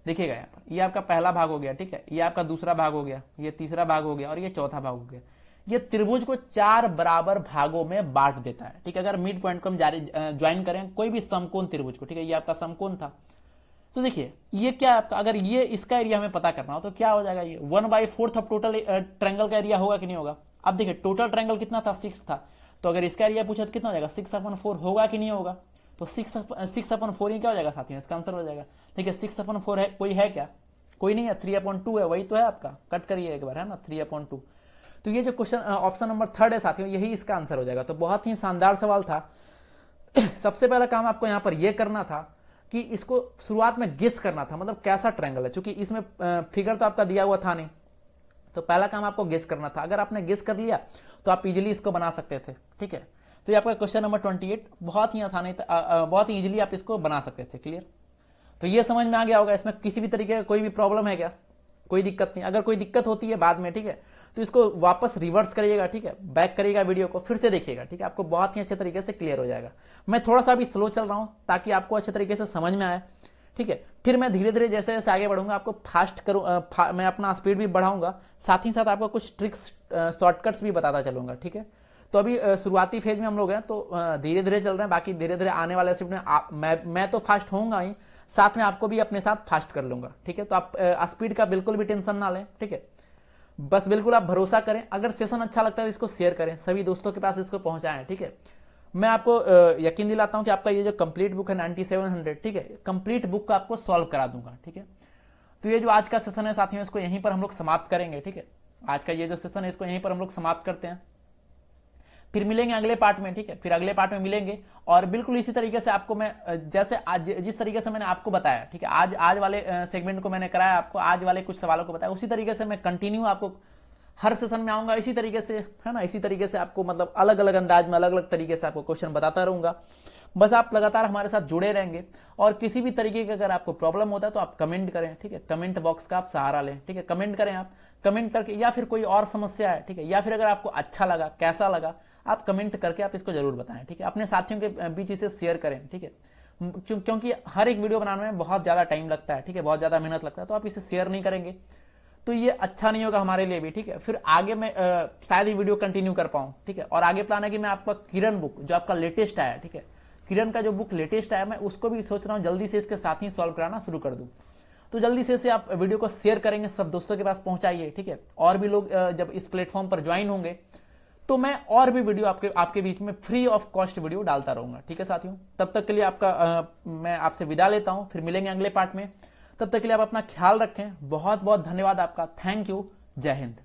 देखिएगा यहाँ पर, ये आपका पहला भाग हो गया। ठीक है, ये आपका दूसरा भाग हो गया, ये तीसरा भाग हो गया और ये चौथा भाग हो गया। ये त्रिभुज को 4 बराबर भागों में बांट देता है। ठीक है, अगर मिड पॉइंट को हम ज्वाइन करें कोई भी समकोण त्रिभुज को, ठीक है, ये आपका समकोण था, तो देखिए ये क्या आपका, अगर ये इसका एरिया हमें पता करना हो तो क्या हो जाएगा? ये 1/4 ऑफ टोटल ट्रायंगल का एरिया होगा कि नहीं होगा? अब देखिए टोटल ट्रायंगल कितना था? 6 था, तो अगर इसका एरिया पूछा तो कितना हो जाएगा? 6/4 होगा कि नहीं होगा? तो 6/4 ही क्या हो जाएगा साथियों? इसका आंसर हो जाएगा। ठीक है, 6/4 है, कोई है क्या? कोई नहीं है। 3/2 है, वही तो है आपका। कट करिए एक बार, है ना, 3/2। तो ये जो क्वेश्चन ऑप्शन नंबर 3 है साथियों, यही इसका आंसर हो जाएगा। तो बहुत ही शानदार सवाल था। सबसे पहला काम आपको यहां पर यह करना था कि इसको शुरुआत में गेस करना था, मतलब कैसा ट्रायंगल है, क्योंकि इसमें फिगर तो आपका दिया हुआ था नहीं, तो पहला काम आपको गेस करना था। अगर आपने गेस कर लिया तो आप इजीली इसको बना सकते थे। ठीक है, तो ये आपका क्वेश्चन नंबर 28 बहुत ही आसानी बहुत ही इजीली आप इसको बना सकते थे। क्लियर? तो ये समझ में आ गया होगा। इसमें किसी भी तरीके का कोई भी प्रॉब्लम है क्या? कोई दिक्कत नहीं। अगर कोई दिक्कत होती है बाद में, ठीक है, तो इसको वापस रिवर्स करिएगा, ठीक है, बैक करिएगा वीडियो को, फिर से देखिएगा, ठीक है, आपको बहुत ही अच्छे तरीके से क्लियर हो जाएगा। मैं थोड़ा सा अभी स्लो चल रहा हूं ताकि आपको अच्छे तरीके से समझ में आए। ठीक है, फिर मैं धीरे धीरे जैसे जैसे आगे बढ़ूंगा आपको फास्ट करूँ, मैं अपना स्पीड भी बढ़ाऊंगा, साथ ही साथ आपको कुछ ट्रिक्स शॉर्टकट्स भी बताता चलूंगा। ठीक है, तो अभी शुरुआती फेज में हम लोग हैं, तो धीरे धीरे चल रहे हैं। बाकी धीरे धीरे आने वाले शिफ्ट में मैं तो फास्ट होऊंगा ही, साथ में आपको भी अपने साथ फास्ट कर लूंगा। ठीक है, तो आप स्पीड का बिल्कुल भी टेंशन ना लें। ठीक है, बस बिल्कुल आप भरोसा करें। अगर सेशन अच्छा लगता है तो इसको शेयर करें, सभी दोस्तों के पास इसको पहुंचाएं। ठीक है, मैं आपको यकीन दिलाता हूं कि आपका ये जो कंप्लीट बुक है 9700, ठीक है, कंप्लीट बुक का आपको सॉल्व करा दूंगा। ठीक है, तो ये जो आज का सेशन है साथियों, इसको यहीं पर हम लोग समाप्त करेंगे। ठीक है, आज का ये जो सेशन है इसको यहीं पर हम लोग समाप्त करते हैं, फिर मिलेंगे अगले पार्ट में। ठीक है, फिर अगले पार्ट में मिलेंगे और बिल्कुल इसी तरीके से आपको मैं जैसे आज जिस तरीके से मैंने आपको बताया, ठीक है, आज वाले सेगमेंट को मैंने कराया आपको, आज वाले कुछ सवालों को बताया, उसी तरीके से मैं कंटिन्यू आपको हर सेशन में आऊंगा इसी तरीके से, है ना, इसी तरीके से आपको मतलब अलग अलग अंदाज में अलग अलग तरीके से आपको क्वेश्चन बताता रहूंगा। बस आप लगातार हमारे साथ जुड़े रहेंगे, और किसी भी तरीके का अगर आपको प्रॉब्लम होता है तो आप कमेंट करें, ठीक है, कमेंट बॉक्स का आप सहारा लें, ठीक है, कमेंट करें आप, कमेंट करके, या फिर कोई और समस्या है, ठीक है, या फिर अगर आपको अच्छा लगा, कैसा लगा, आप कमेंट करके आप इसको जरूर बताएं, ठीक है, अपने साथियों के बीच इसे शेयर करें, ठीक है, क्योंकि हर एक वीडियो बनाने में बहुत ज्यादा टाइम लगता है, ठीक है, बहुत ज्यादा मेहनत लगता है, तो आप इसे शेयर नहीं करेंगे तो ये अच्छा नहीं होगा हमारे लिए भी, ठीक है। फिर आगे मैं शायद ये वीडियो कंटिन्यू कर पाऊं, ठीक है, और आगे प्लान है कि मैं आपका किरण बुक जो आपका लेटेस्ट आया, ठीक है, किरण का जो बुक लेटेस्ट आया, मैं उसको भी सोच रहा हूं जल्दी से इसके साथ ही सॉल्व कराना शुरू कर दूं। तो जल्दी से इसे आप वीडियो को शेयर करेंगे, सब दोस्तों के पास पहुंचाइए, ठीक है, और भी लोग जब इस प्लेटफॉर्म पर ज्वाइन होंगे तो मैं और भी वीडियो आपके बीच में फ्री ऑफ कॉस्ट वीडियो डालता रहूंगा, ठीक है साथियों। तब तक के लिए मैं आपसे विदा लेता हूं, फिर मिलेंगे अगले पार्ट में। तब तक के लिए आप अपना ख्याल रखें, बहुत बहुत धन्यवाद आपका, थैंक यू, जय हिंद।